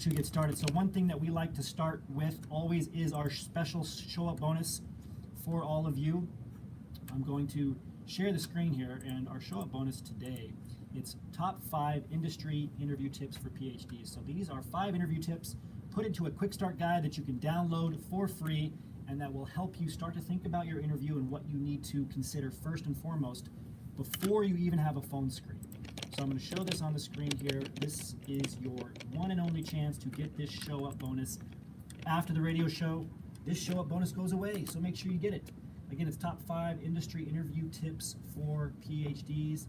to get started. So one thing that we like to start with always is our special show up bonus for all of you. I'm going to share the screen here, and our show up bonus today, it's top 5 industry interview tips for PhDs. So these are 5 interview tips put into a quick start guide that you can download for free, and that will help you start to think about your interview and what you need to consider first and foremost before you even have a phone screen. So I'm going to show this on the screen here. This is your one and only chance to get this show up bonus. After the radio show, this show up bonus goes away, so make sure you get it. Again, it's top 5 industry interview tips for PhDs.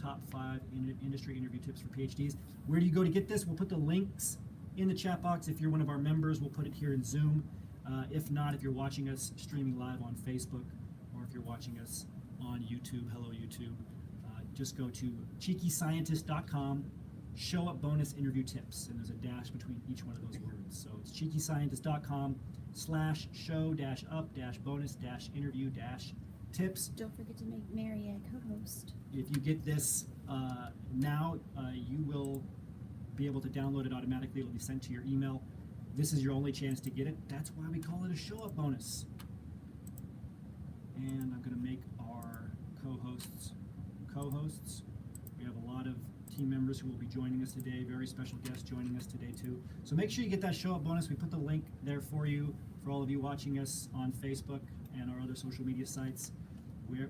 Top 5 industry interview tips for PhDs. Where do you go to get this? We'll put the links in the chat box. If you're one of our members, we'll put it here in Zoom. If not, if you're watching us streaming live on Facebook, or if you're watching us on YouTube, hello YouTube, just go to cheekyscientist.com, show up bonus interview tips, and there's a dash between each one of those words. So it's cheekyscientist.com/show-up-bonus-interview-tips. Don't forget to make Mary a co-host. If you get this now, you will be able to download it automatically. It'll be sent to your email. This is your only chance to get it. That's why we call it a show-up bonus. And I'm going to make our co-hosts. We have a lot of team members who will be joining us today, very special guests joining us today too. So make sure you get that show-up bonus. We put the link there for you, for all of you watching us on Facebook and our other social media sites.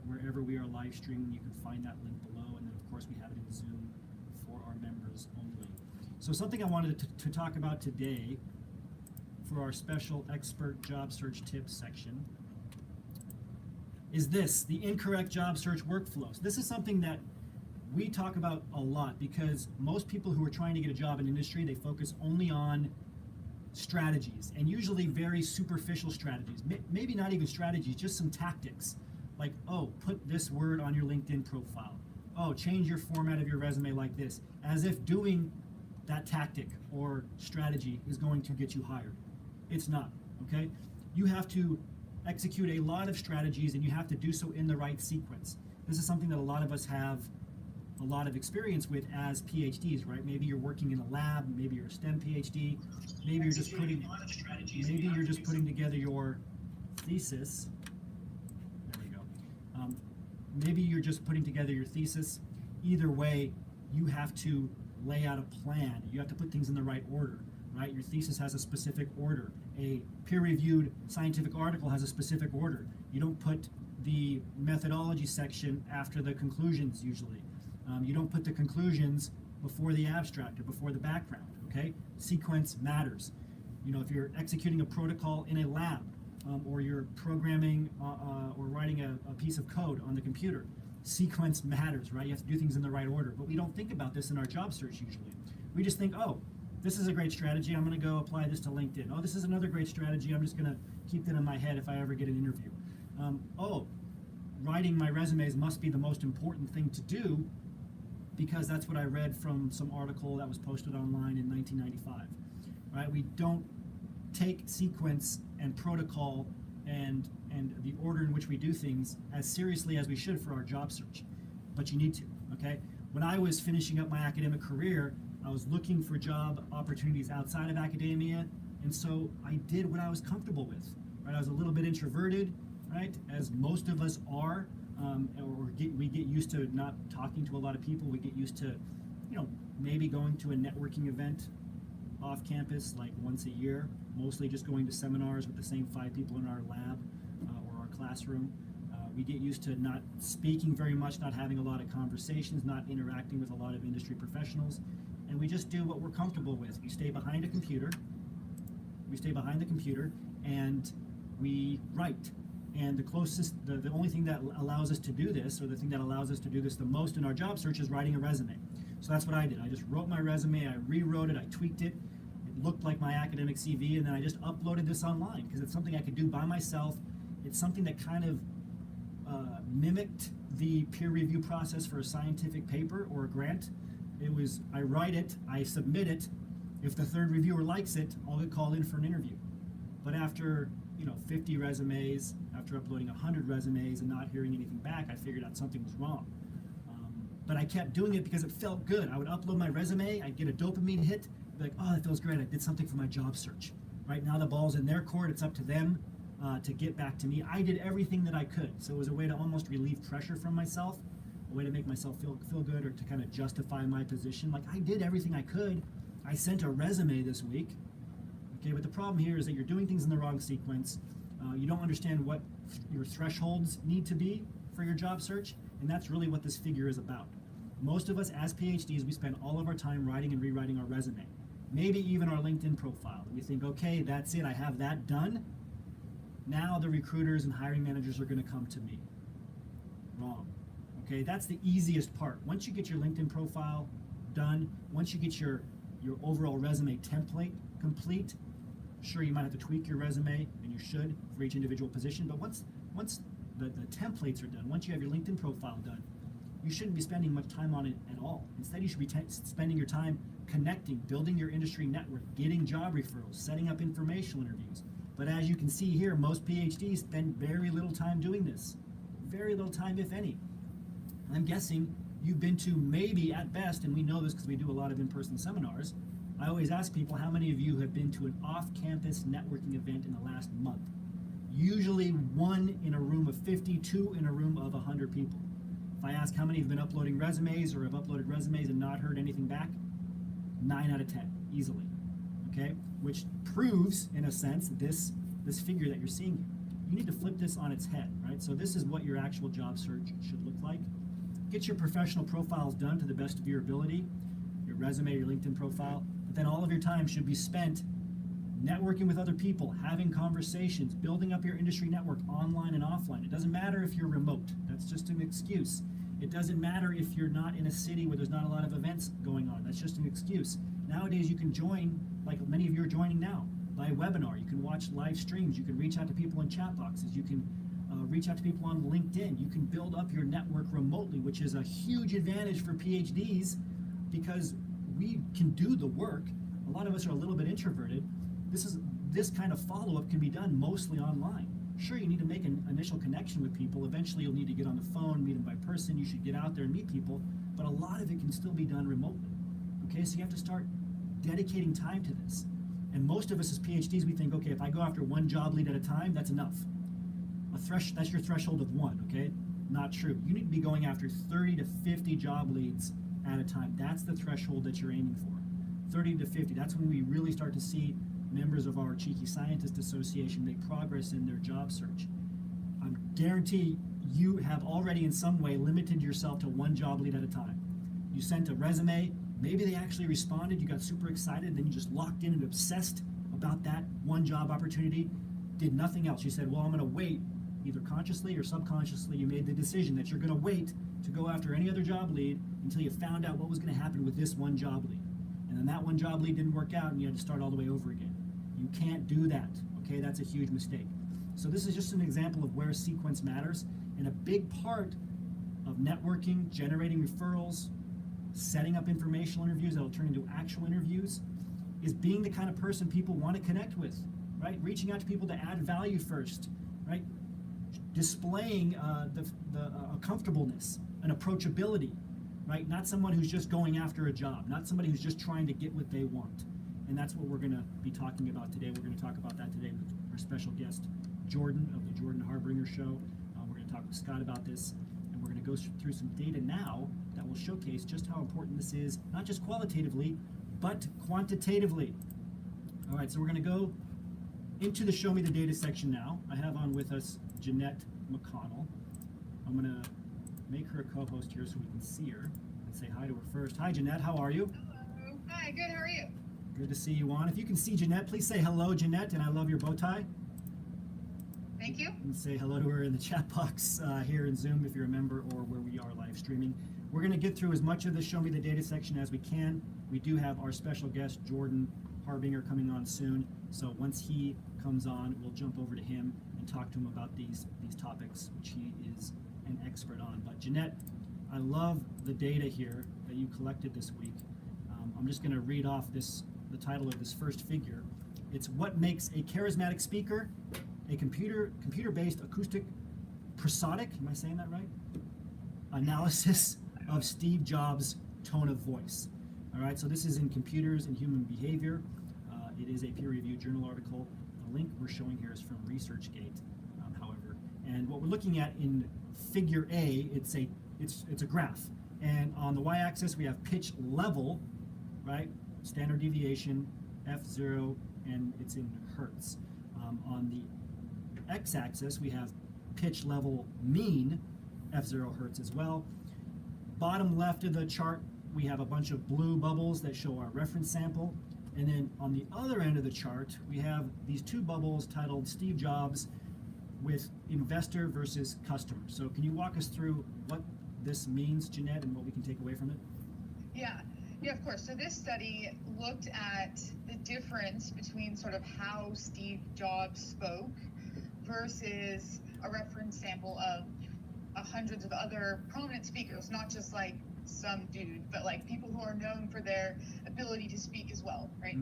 Wherever we are live streaming, you can find that link below. And then, of course, we have it in Zoom for our members only. So something I wanted to talk about today for our special expert job search tips section is this, the incorrect job search workflows. This is something that we talk about a lot because most people who are trying to get a job in industry, they focus only on strategies, and usually very superficial strategies. Maybe not even strategies, just some tactics. Like, oh, put this word on your LinkedIn profile. Oh, change your format of your resume like this, as if doing that tactic or strategy is going to get you hired. It's not, okay? You have to execute a lot of strategies, and you have to do so in the right sequence. This is something that a lot of us have a lot of experience with as PhDs, right? Maybe you're working in a lab, maybe you're a STEM PhD, maybe you're just putting together your thesis. There we go. Maybe you're just putting together your thesis. Either way, you have to lay out a plan. You have to put things in the right order, right? Your thesis has a specific order. A peer-reviewed scientific article has a specific order. You don't put the methodology section after the conclusions usually. You don't put the conclusions before the abstract or before the background, okay? Sequence matters. You know, if you're executing a protocol in a lab, or you're programming or writing a piece of code on the computer, sequence matters, right? You have to do things in the right order. But we don't think about this in our job search usually. We just think, oh, this is a great strategy, I'm going to go apply this to LinkedIn. Oh, this is another great strategy, I'm just going to keep that in my head if I ever get an interview. Oh, writing my resumes must be the most important thing to do because that's what I read from some article that was posted online in 1995. Right? We don't take sequence and protocol and the order in which we do things as seriously as we should for our job search, but you need to, okay? When I was finishing up my academic career, I was looking for job opportunities outside of academia, and so I did what I was comfortable with, right? I was a little bit introverted, right, as most of us are, we get used to not talking to a lot of people. We get used to, you know, maybe going to a networking event off campus like once a year, mostly just going to seminars with the same 5 people in our lab or our classroom. We get used to not speaking very much, not having a lot of conversations, not interacting with a lot of industry professionals, and we just do what we're comfortable with. We stay behind a computer, and we write. And the only thing that allows us to do this, or the thing that allows us to do this the most in our job search, is writing a resume. So that's what I did. I just wrote my resume, I rewrote it, I tweaked it. It looked like my academic CV, and then I just uploaded this online because it's something I could do by myself. It's something that kind of mimicked the peer review process for a scientific paper or a grant. It was, I write it, I submit it. If the third reviewer likes it, I'll get called in for an interview. But after 50 resumes, after uploading 100 resumes and not hearing anything back, I figured out something was wrong. But I kept doing it because it felt good. I would upload my resume, I'd get a dopamine hit, be like, oh, that feels great. I did something for my job search. Right now the ball's in their court. It's up to them to get back to me. I did everything that I could. So it was a way to almost relieve pressure from myself, a way to make myself feel good, or to kind of justify my position. Like, I did everything I could. I sent a resume this week. Okay, but the problem here is that you're doing things in the wrong sequence. You don't understand what your thresholds need to be for your job search, and that's really what this figure is about. Most of us as PhDs, we spend all of our time writing and rewriting our resume, maybe even our LinkedIn profile. We think, okay, that's it, I have that done. Now the recruiters and hiring managers are going to come to me. Wrong. Okay, that's the easiest part. Once you get your LinkedIn profile done, once you get your overall resume template complete, sure, you might have to tweak your resume, and you should for each individual position, but once the templates are done, once you have your LinkedIn profile done, you shouldn't be spending much time on it at all. Instead, you should be spending your time connecting, building your industry network, getting job referrals, setting up informational interviews. But as you can see here, most PhDs spend very little time doing this. Very little time, if any. I'm guessing you've been to maybe, at best, and we know this because we do a lot of in-person seminars, I always ask people, how many of you have been to an off-campus networking event in the last month? Usually 1 in a room of 50, 2 in a room of 100 people. If I ask how many have been uploading resumes or have uploaded resumes and not heard anything back, 9 out of 10, easily, okay? Which proves, in a sense, this figure that you're seeing here. You need to flip this on its head, right? So this is what your actual job search should look like. Get your professional profiles done to the best of your ability, your resume, your LinkedIn profile, but then all of your time should be spent networking with other people, having conversations, building up your industry network online and offline. It doesn't matter if you're remote. That's just an excuse. It doesn't matter if you're not in a city where there's not a lot of events going on. That's just an excuse. Nowadays, you can join, like many of you are joining now, by webinar. You can watch live streams. You can reach out to people in chat boxes. You can reach out to people on LinkedIn. You can build up your network remotely, which is a huge advantage for PhDs because we can do the work. A lot of us are a little bit introverted. This kind of follow-up can be done mostly online. Sure, you need to make an initial connection with people. Eventually, you'll need to get on the phone, meet them by person. You should get out there and meet people, but a lot of it can still be done remotely. Okay, so you have to start dedicating time to this. And most of us as PhDs, we think, okay, if I go after 1 job lead at a time, that's enough. That's your threshold of 1, okay? Not true. You need to be going after 30 to 50 job leads at a time. That's the threshold that you're aiming for. 30 to 50, that's when we really start to see members of our Cheeky Scientist Association make progress in their job search. I guarantee you have already in some way limited yourself to 1 job lead at a time. You sent a resume, maybe they actually responded, you got super excited, then you just locked in and obsessed about that 1 job opportunity, did nothing else. You said, well, I'm gonna wait, either consciously or subconsciously, you made the decision that you're gonna wait to go after any other job lead until you found out what was gonna happen with this 1 job lead. And then that 1 job lead didn't work out and you had to start all the way over again. You can't do that, okay? That's a huge mistake. So this is just an example of where sequence matters, and a big part of networking, generating referrals, setting up informational interviews that will turn into actual interviews, is being the kind of person people want to connect with, right? Reaching out to people to add value first, right? Displaying a comfortableness, an approachability, right? Not someone who's just going after a job, not somebody who's just trying to get what they want. And that's what we're going to be talking about today. We're going to talk about that today with our special guest, Jordan of the Jordan Harbinger Show. We're going to talk with Scott about this, and we're going to go through some data now that will showcase just how important this is, not just qualitatively, but quantitatively. All right, so we're going to go into the Show Me the Data section now. I have on with us Jeanette McConnell. I'm going to make her a co-host here so we can see her and say hi to her first. Hi, Jeanette. How are you? Hello. Hi, good. How are you? Good to see you on. If you can see Jeanette, please say hello, Jeanette, and I love your bow tie. Thank you. And say hello to her in the chat box here in Zoom if you're a member or where we are live streaming. We're going to get through as much of the Show Me the Data section as we can. We do have our special guest, Jordan Harbinger, coming on soon. So once he comes on, we'll jump over to him and talk to him about these topics, which he is an expert on. But Jeanette, I love the data here that you collected this week. I'm just going to read off the title of this first figure. It's what makes a charismatic speaker a computer-based acoustic prosodic, am I saying that right? Analysis of Steve Jobs' tone of voice. All right, so this is in Computers and Human Behavior. It is a peer-reviewed journal article. The link we're showing here is from ResearchGate, however. And what we're looking at in Figure A, it's a graph. And on the y-axis, we have pitch level, right? Standard deviation, F0, and it's in hertz. On the x-axis, we have pitch level mean, F0 hertz as well. Bottom left of the chart, we have a bunch of blue bubbles that show our reference sample. And then on the other end of the chart, we have these two bubbles titled Steve Jobs with investor versus customer. So can you walk us through what this means, Jeanette, and what we can take away from it? Yeah, of course. So this study looked at the difference between sort of how Steve Jobs spoke versus a reference sample of hundreds of other prominent speakers, not just like some dude, but like people who are known for their ability to speak as well, right?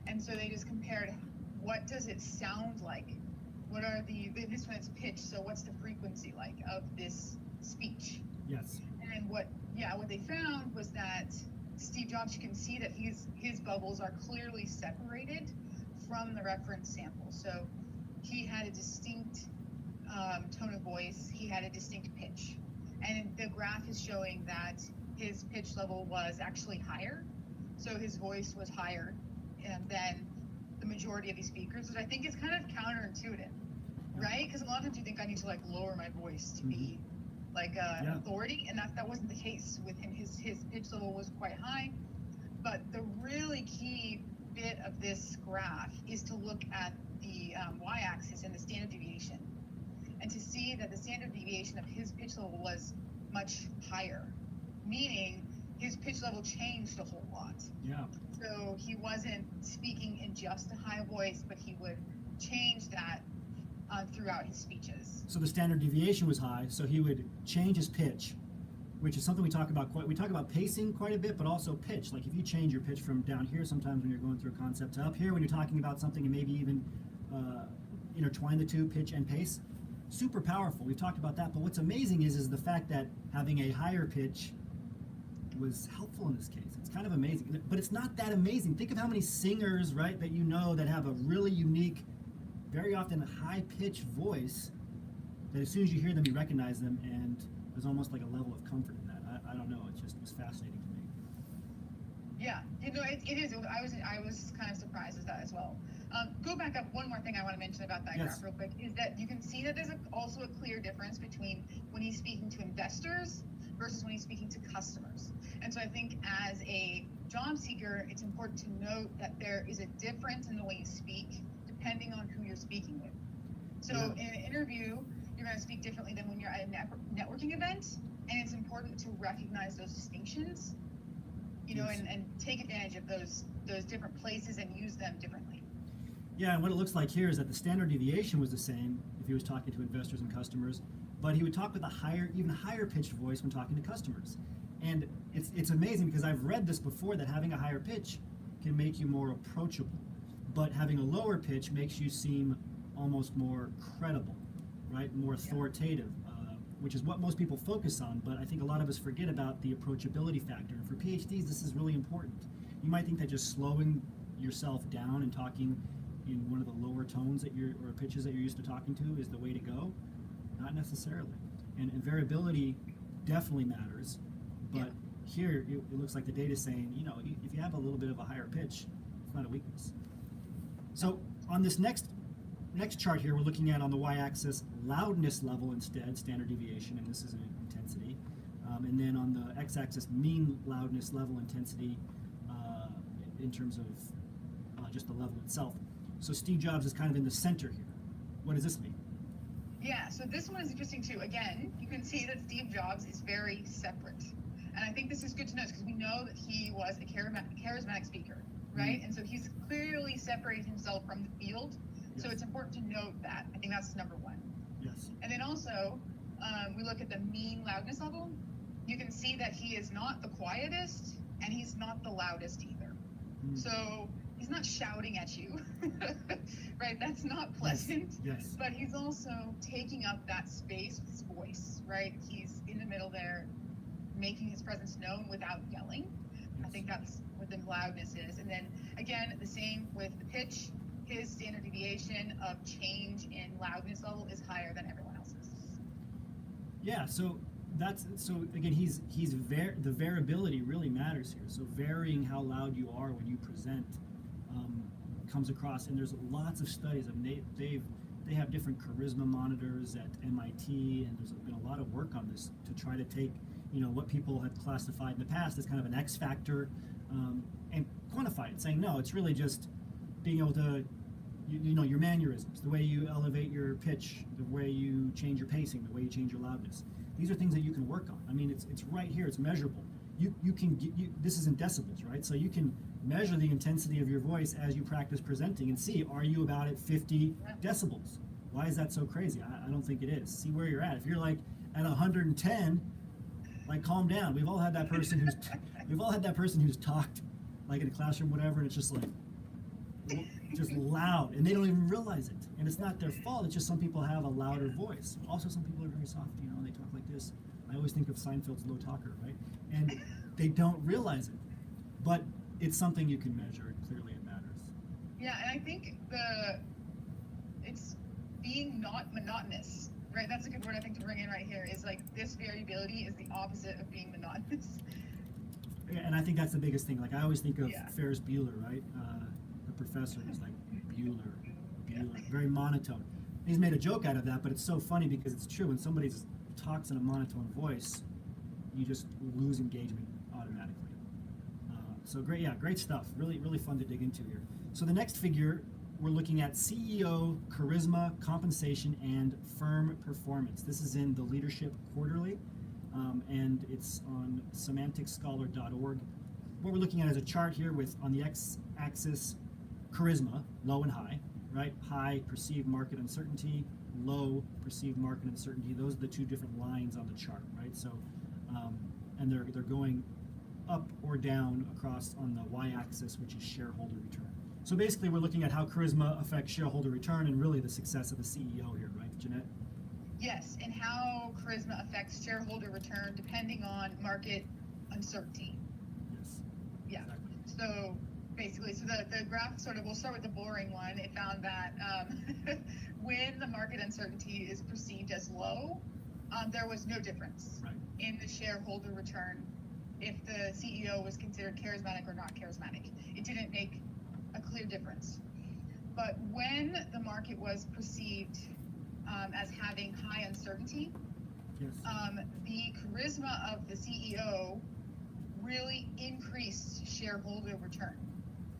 And so they just compared what does it sound like? What are this one it's pitch, so what's the frequency like of this speech? Yes. And what they found was that Steve Jobs, you can see that his bubbles are clearly separated from the reference sample. So he had a distinct tone of voice, he had a distinct pitch. And the graph is showing that his pitch level was actually higher. So his voice was higher than the majority of these speakers, which I think is kind of counterintuitive, right? Because a lot of times you think I need to like lower my voice to be like an authority, and that wasn't the case with him. His pitch level was quite high. But the really key bit of this graph is to look at the y-axis and the standard deviation, and to see that the standard deviation of his pitch level was much higher, meaning his pitch level changed a whole lot. Yeah. So he wasn't speaking in just a high voice, but he would change that throughout his speeches. So the standard deviation was high, so he would change his pitch, which is something we talk about we talk about pacing quite a bit, but also pitch. Like if you change your pitch from down here sometimes when you're going through a concept to up here when you're talking about something, and maybe even intertwine the two, pitch and pace, super powerful. We've talked about that, but what's amazing is the fact that having a higher pitch was helpful in this case. It's kind of amazing, but it's not that amazing. Think of how many singers, right, that you know that have a really unique, very often high-pitched voice, that as soon as you hear them, you recognize them, and there's almost like a level of comfort in that. I don't know, it was fascinating to me. Yeah, it is. I was kind of surprised at that as well. Go back up. One more thing I want to mention about that graph real quick is that you can see that there's also a clear difference between when he's speaking to investors versus when he's speaking to customers. And so I think as a job seeker, it's important to note that there is a difference in the way you speak depending on who you're speaking with. So in an interview, you're going to speak differently than when you're at a networking event, and it's important to recognize those distinctions, and take advantage of those different places and use them differently. Yeah, and what it looks like here is that the standard deviation was the same if he was talking to investors and customers, but he would talk with a even higher pitched voice when talking to customers. And it's amazing because I've read this before, that having a higher pitch can make you more approachable, but having a lower pitch makes you seem almost more credible, right? More authoritative, which is what most people focus on, but I think a lot of us forget about the approachability factor. And for PhDs, this is really important. You might think that just slowing yourself down and talking in one of the lower tones or pitches that you're used to talking to is the way to go. Not necessarily. And variability definitely matters, but here it looks like the data is saying, if you have a little bit of a higher pitch, it's not a weakness. So on this next chart here, we're looking at on the y-axis loudness level instead, standard deviation, and this is an intensity. And then on the x-axis, mean loudness level intensity in terms of just the level itself. So Steve Jobs is kind of in the center here. What does this mean? Yeah, so this one is interesting too. Again, you can see that Steve Jobs is very separate. And I think this is good to know because we know that he was a charismatic speaker, right? And so he's clearly separated himself from the field. Yes. So it's important to note that. I think that's number one. Yes. And then also, we look at the mean loudness level. You can see that he is not the quietest and he's not the loudest either. So he's not shouting at you, right? That's not pleasant. Yes. But he's also taking up that space with his voice, right? He's in the middle there, making his presence known without yelling. I think that's what the loudness is. And then again, the same with the pitch. His standard deviation of change in loudness level is higher than everyone else's. Yeah, so again, the variability really matters here. So varying how loud you are when you present comes across, and there's lots of studies. I mean, they have different charisma monitors at MIT, and there's been a lot of work on this to try to take what people have classified in the past as kind of an X factor and quantify it, saying no, it's really just being able to your mannerisms, the way you elevate your pitch, the way you change your pacing, the way you change your loudness. These are things that you can work on. I mean, it's right here. It's measurable. You can this is in decibels, right? So you can measure the intensity of your voice as you practice presenting and see, are you about at 50 decibels? Why is that so crazy? I don't think it is. See where you're at. If you're like at 110, like calm down. We've all had that person who's talked like in a classroom, whatever, and it's just like just loud, and they don't even realize it. And it's not their fault. It's just some people have a louder voice. Also, some people are very soft. They talk like this. I always think of Seinfeld's low talker, right? And they don't realize it, but it's something you can measure, and clearly it matters. Yeah, and I think it's being not monotonous, right? That's a good word I think to bring in right here. Is like this variability is the opposite of being monotonous. And I think that's the biggest thing. Like I always think of Ferris Bueller, right? The professor is like Bueller, very monotone. He's made a joke out of that, but it's so funny because it's true. When somebody talks in a monotone voice, you just lose engagement automatically. So great stuff. Really, really fun to dig into here. So the next figure, we're looking at CEO, charisma, compensation, and firm performance. This is in the Leadership Quarterly, and it's on semanticscholar.org. What we're looking at is a chart here with, on the x-axis, charisma, low and high, right? High, perceived market uncertainty, low, perceived market uncertainty. Those are the two different lines on the chart, right? So, and they're going up or down across on the y-axis, which is shareholder return. So basically, we're looking at how charisma affects shareholder return and really the success of the CEO here, right, Jeanette? Yes, and how charisma affects shareholder return depending on market uncertainty. Yes. Yeah. Exactly. So basically, the graph we'll start with the boring one. It found that when the market uncertainty is perceived as low, there was no difference in the shareholder return if the CEO was considered charismatic or not charismatic. It didn't make a clear difference. But when the market was perceived as having high uncertainty, the charisma of the CEO really increased shareholder return.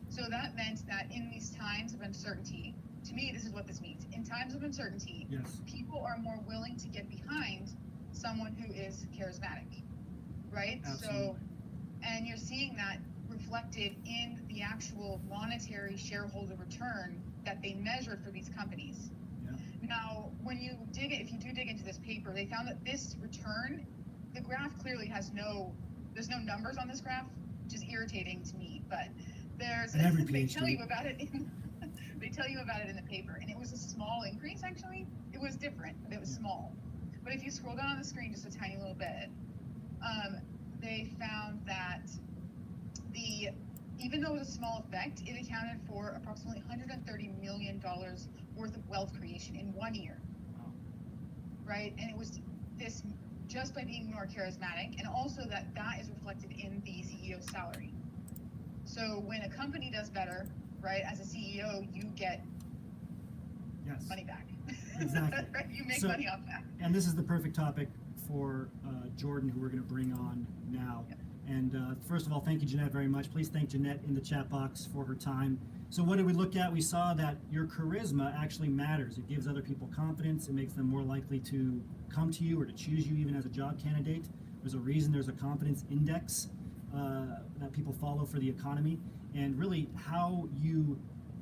So that meant that in these times of uncertainty, to me, this is what this means. In times of uncertainty, people are more willing to get behind someone who is charismatic, right? Absolutely. So, and you're seeing that reflected in the actual monetary shareholder return that they measured for these companies. Now, if you do dig into this paper, they found that this return, the graph clearly has there's no numbers on this graph, which is irritating to me, but they tell you about it in the paper, and it was a small increase actually. It was different, but it was small. But if you scroll down on the screen just a tiny little bit, they found that even though it was a small effect, it accounted for approximately $130 million worth of wealth creation in 1 year. Wow. Right? And it was this just by being more charismatic, and also that is reflected in the CEO's salary. So when a company does better, right, as a CEO, you get money back. Exactly. Right? You make money off that. And this is the perfect topic for Jordan, who we're going to bring on now. And first of all, thank you, Jeanette, very much. Please thank Jeanette in the chat box for her time. So what did we look at? We saw that your charisma actually matters. It gives other people confidence. It makes them more likely to come to you or to choose you even as a job candidate. There's a reason there's a confidence index that people follow for the economy. And really how you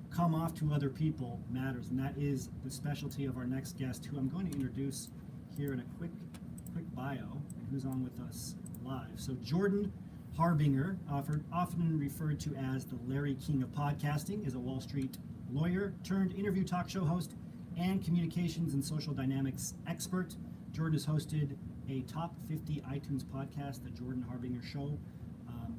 come off to other people matters. And that is the specialty of our next guest, who I'm going to introduce here in a quick bio, and who's on with us live. So Jordan Harbinger, often referred to as the Larry King of podcasting, is a Wall Street lawyer turned interview talk show host and communications and social dynamics expert. Jordan has hosted a top 50 iTunes podcast, The Jordan Harbinger Show,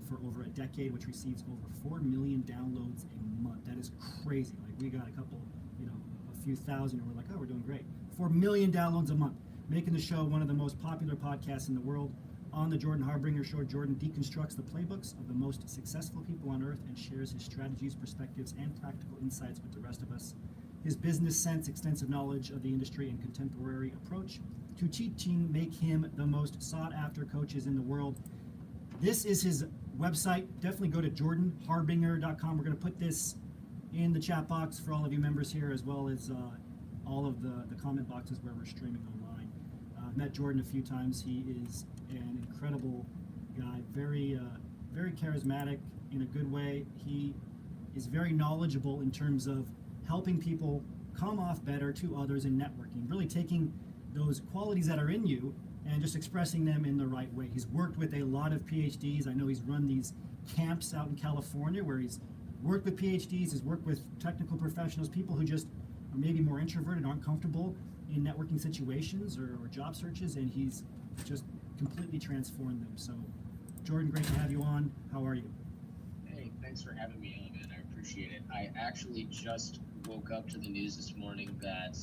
for over a decade, which receives over 4 million downloads a month. That is crazy. Like, we got a couple, a few thousand, and we're like, oh, we're doing great. 4 million downloads a month, making the show one of the most popular podcasts in the world. On the Jordan Harbinger Show, Jordan deconstructs the playbooks of the most successful people on earth and shares his strategies, perspectives, and practical insights with the rest of us. His business sense, extensive knowledge of the industry, and contemporary approach to teaching make him the most sought-after coaches in the world. This is his website. Definitely go to jordanharbinger.com. We're going to put this in the chat box for all of you members here, as well as all of the comment boxes where we're streaming online. I've met Jordan a few times. He is an incredible guy, very charismatic in a good way. He is very knowledgeable in terms of helping people come off better to others in networking, really taking those qualities that are in you and just expressing them in the right way. He's worked with a lot of PhDs. I know he's run these camps out in California where he's worked with PhDs, he's worked with technical professionals, people who just are maybe more introverted, aren't comfortable in networking situations or job searches, and he's just completely transformed them. So, Jordan, great to have you on. How are you? Hey, thanks for having me on, man. I appreciate it. I actually just woke up to the news this morning that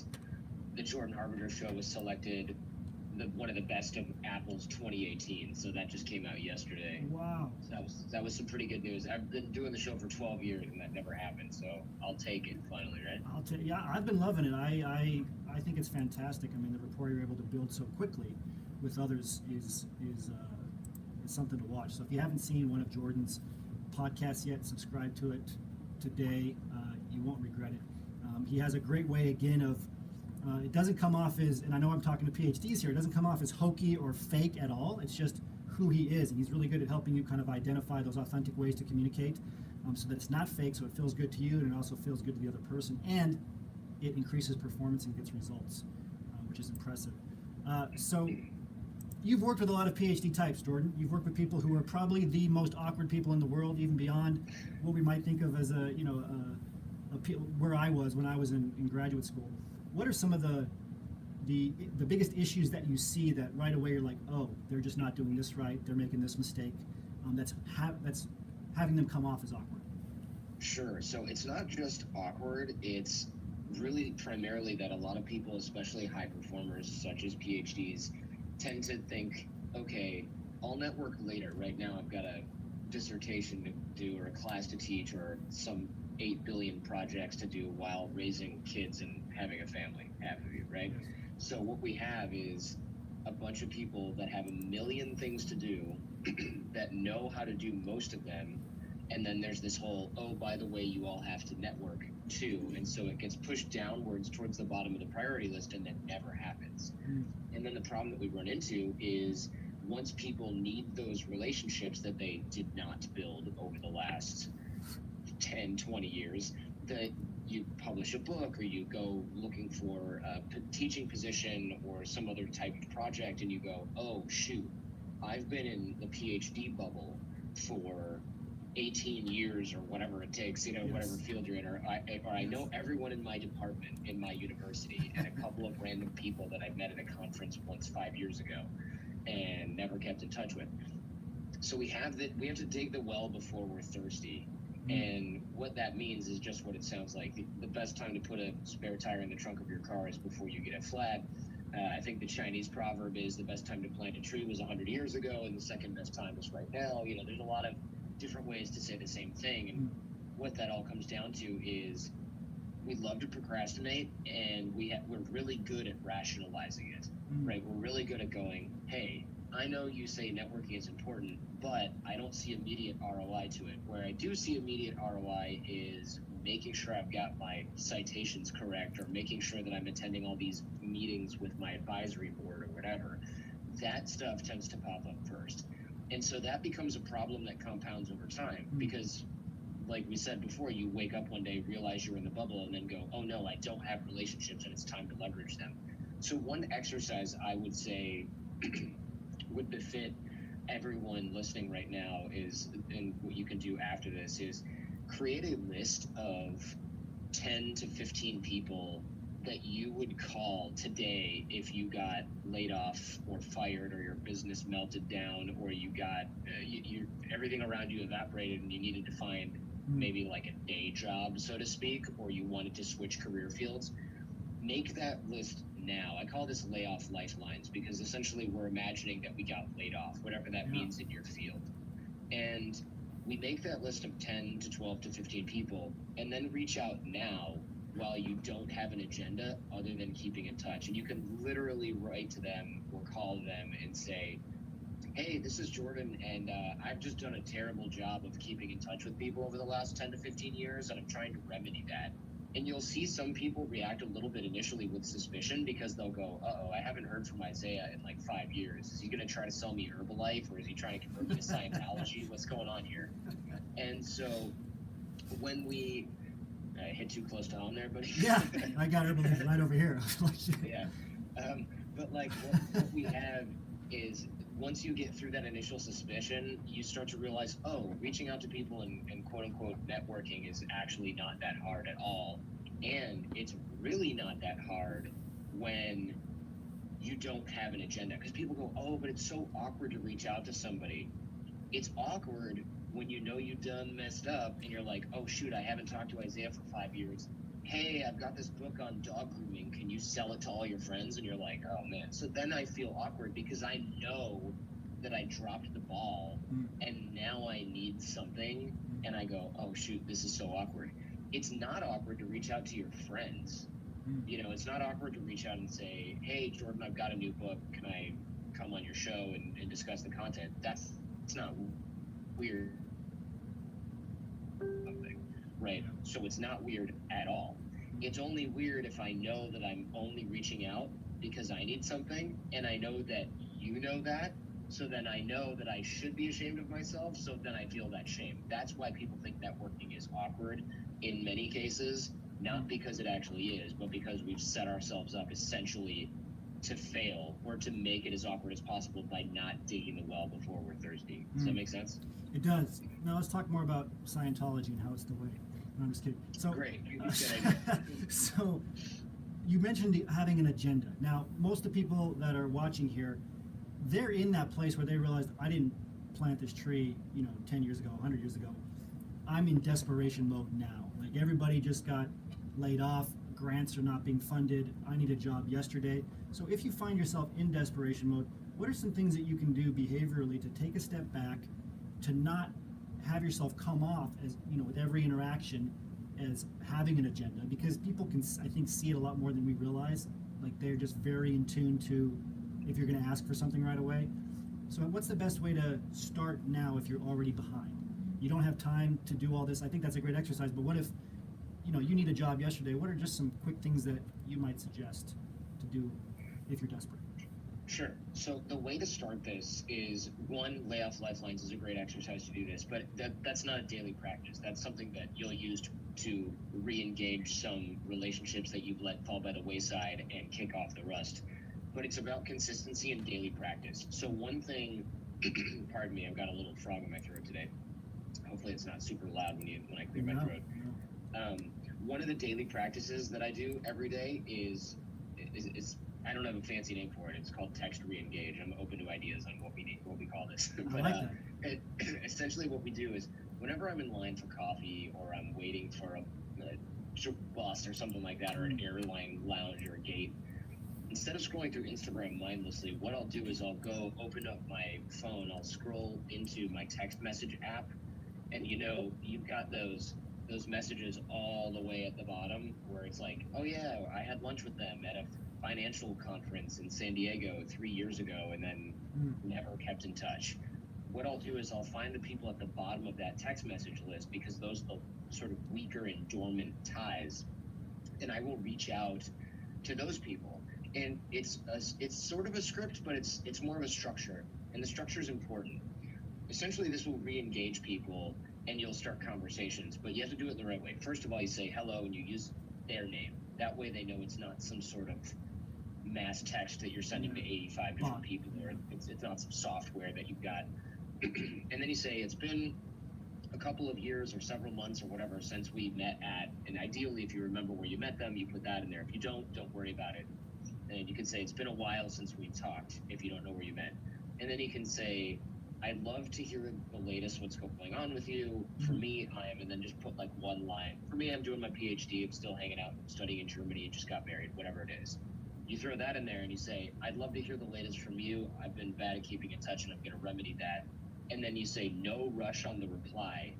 the Jordan Harbinger Show was selected one of the best of Apple's 2018. So that just came out yesterday. Wow. So that was some pretty good news. I've been doing the show for 12 years and that never happened. So I'll take it finally, right? Yeah, I've been loving it. I think it's fantastic. I mean, the rapport you're able to build so quickly with others is something to watch. So if you haven't seen one of Jordan's podcasts yet, subscribe to it today. You won't regret it. He has a great way, again, of it doesn't come off as, and I know I'm talking to PhDs here, it doesn't come off as hokey or fake at all. It's just who he is, and he's really good at helping you kind of identify those authentic ways to communicate, so that it's not fake, so it feels good to you, and it also feels good to the other person, and it increases performance and gets results, which is impressive. So you've worked with a lot of PhD types, Jordan. You've worked with people who are probably the most awkward people in the world, even beyond what we might think of as where I was when I was in graduate school. What are some of the biggest issues that you see that right away you're like, oh, they're just not doing this right, they're making this mistake, that's having them come off as awkward? Sure. So it's not just awkward. It's really primarily that a lot of people, especially high performers such as PhDs, tend to think, okay, I'll network later. Right now I've got a dissertation to do or a class to teach or some 8 billion projects to do while raising kids and having a family, half of you, right? Yes. So what we have is a bunch of people that have a million things to do that know how to do most of them. And then there's this whole, oh, by the way, you all have to network too. And so it gets pushed downwards towards the bottom of the priority list and that never happens. And then the problem that we run into is once people need those relationships that they did not build over the last 10, 20 years, that you publish a book or you go looking for a teaching position or some other type of project and you go, oh, shoot, I've been in the PhD bubble for 18 years or whatever it takes, Yes. whatever field you're in, or I know everyone in my department, in my university, and a couple of random people that I met at a conference once 5 years ago and never kept in touch with. So we have to dig the well before we're thirsty. And what that means is just what it sounds like. The best time to put a spare tire in the trunk of your car is before you get it flat. I think the Chinese proverb is the best time to plant a tree was 100 years ago, and the second best time is right now. There's a lot of different ways to say the same thing. And what that all comes down to is we love to procrastinate, and we're really good at rationalizing it, right? We're really good at going, hey, I know you say networking is important, but I don't see immediate ROI to it. Where I do see immediate ROI is making sure I've got my citations correct or making sure that I'm attending all these meetings with my advisory board or whatever. That stuff tends to pop up first. And so that becomes a problem that compounds over time because, like we said before, you wake up one day, realize you're in the bubble, and then go, oh no, I don't have relationships and it's time to leverage them. So one exercise I would say would befit everyone listening right now is, and what you can do after this is create a list of 10 to 15 people that you would call today if you got laid off or fired, or your business melted down, or you got everything around you evaporated and you needed to find maybe like a day job, so to speak, or you wanted to switch career fields? Make that list now. I call this layoff lifelines, because essentially we're imagining that we got laid off, whatever that means in your field. And we make that list of 10 to 12 to 15 people, and then reach out now while you don't have an agenda other than keeping in touch. And you can literally write to them or call them and say, hey, this is Jordan, and I've just done a terrible job of keeping in touch with people over the last 10 to 15 years, and I'm trying to remedy that. And you'll see some people react a little bit initially with suspicion, because they'll go, uh-oh, I haven't heard from Isaiah in like 5 years. Is he going to try to sell me Herbalife, or is he trying to convert me to Scientology? What's going on here? And so when we hit too close to home there, buddy. Yeah, I got Herbalife right over here. Yeah. But like what we have is, once you get through that initial suspicion, you start to realize, oh, reaching out to people and quote unquote networking is actually not that hard at all. And it's really not that hard when you don't have an agenda. Because people go, oh, but it's so awkward to reach out to somebody. It's awkward when you know you've done messed up and you're like, oh shoot, I haven't talked to Isaiah for 5 years. Hey, I've got this book on dog grooming. Can you sell it to all your friends? And you're like, oh man. So then I feel awkward, because I know that I dropped the ball and now I need something. And I go, oh shoot, this is so awkward. It's not awkward to reach out to your friends. You know, it's not awkward to reach out and say, hey, Jordan, I've got a new book. Can I come on your show and discuss the content? It's not weird. Right? So it's not weird at all. It's only weird if I know that I'm only reaching out because I need something, and I know that you know that, so then I know that I should be ashamed of myself, so then I feel that shame. That's why people think networking is awkward in many cases, not because it actually is, but because we've set ourselves up essentially to fail, or to make it as awkward as possible by not digging the well before we're thirsty. Does that make sense? It does. Now let's talk more about Scientology and how it's the way. No, I'm just kidding. So, great. Good idea. So you mentioned having an agenda. Now, most of the people that are watching here, they're in that place where they realize, I didn't plant this tree, 10 years ago, 100 years ago. I'm in desperation mode now. Like, everybody just got laid off. Grants are not being funded. I need a job yesterday. So if you find yourself in desperation mode, what are some things that you can do behaviorally to take a step back, to not have yourself come off as, with every interaction as having an agenda? Because people can, I think, see it a lot more than we realize. Like, they're just very in tune to if you're going to ask for something right away. So what's the best way to start now if you're already behind? You don't have time to do all this. I think that's a great exercise, but what if, you need a job yesterday? What are just some quick things that you might suggest to do if you're desperate? Sure. So the way to start this is, one, layoff lifelines is a great exercise to do this, but that's not a daily practice. That's something that you'll use to re-engage some relationships that you've let fall by the wayside and kick off the rust. But it's about consistency and daily practice. So one thing, pardon me, I've got a little frog in my throat today. Hopefully it's not super loud when I clear my throat. One of the daily practices that I do every day is I don't have a fancy name for it. It's called text re-engage. I'm open to ideas on what we call this. I like that. Essentially what we do is, whenever I'm in line for coffee, or I'm waiting for a bus or something like that, or an airline lounge or a gate, instead of scrolling through Instagram mindlessly, what I'll do is I'll go open up my phone, I'll scroll into my text message app, and you've got those messages all the way at the bottom where it's like, oh yeah, I had lunch with them at a financial conference in San Diego 3 years ago, and then never kept in touch. What I'll do is I'll find the people at the bottom of that text message list, because those are the sort of weaker and dormant ties, and I will reach out to those people. And it's sort of a script, but it's more of a structure, and the structure is important. Essentially, this will re-engage people, and you'll start conversations, but you have to do it the right way. First of all, you say hello, and you use their name. That way they know it's not some sort of mass text that you're sending to 85 different people, or it's not some software that you've got. And then you say, it's been a couple of years or several months or whatever since we met at, and ideally if you remember where you met them, you put that in there. If you don't worry about it. And you can say, it's been a while since we talked, if you don't know where you met. And then you can say, I'd love to hear the latest, what's going on with you. For me, and then just put like one line. For me, I'm doing my PhD, I'm still hanging out, studying in Germany, just got married, whatever it is. You throw that in there and you say, I'd love to hear the latest from you. I've been bad at keeping in touch and I'm going to remedy that. And then you say, no rush on the reply.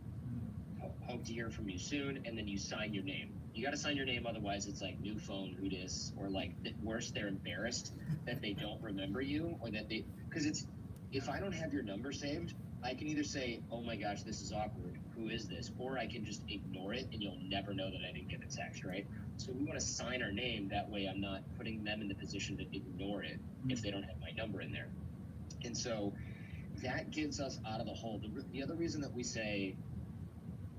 Hope to hear from you soon. And then you sign your name. You got to sign your name, otherwise it's like new phone, who dis, or like worse, they're embarrassed that they don't remember you, or that because if I don't have your number saved, I can either say, oh my gosh, this is awkward, who is this? Or I can just ignore it and you'll never know that I didn't get the text, right? So we want to sign our name, that way I'm not putting them in the position to ignore it if they don't have my number in there. And so that gets us out of the hole. The other reason that we say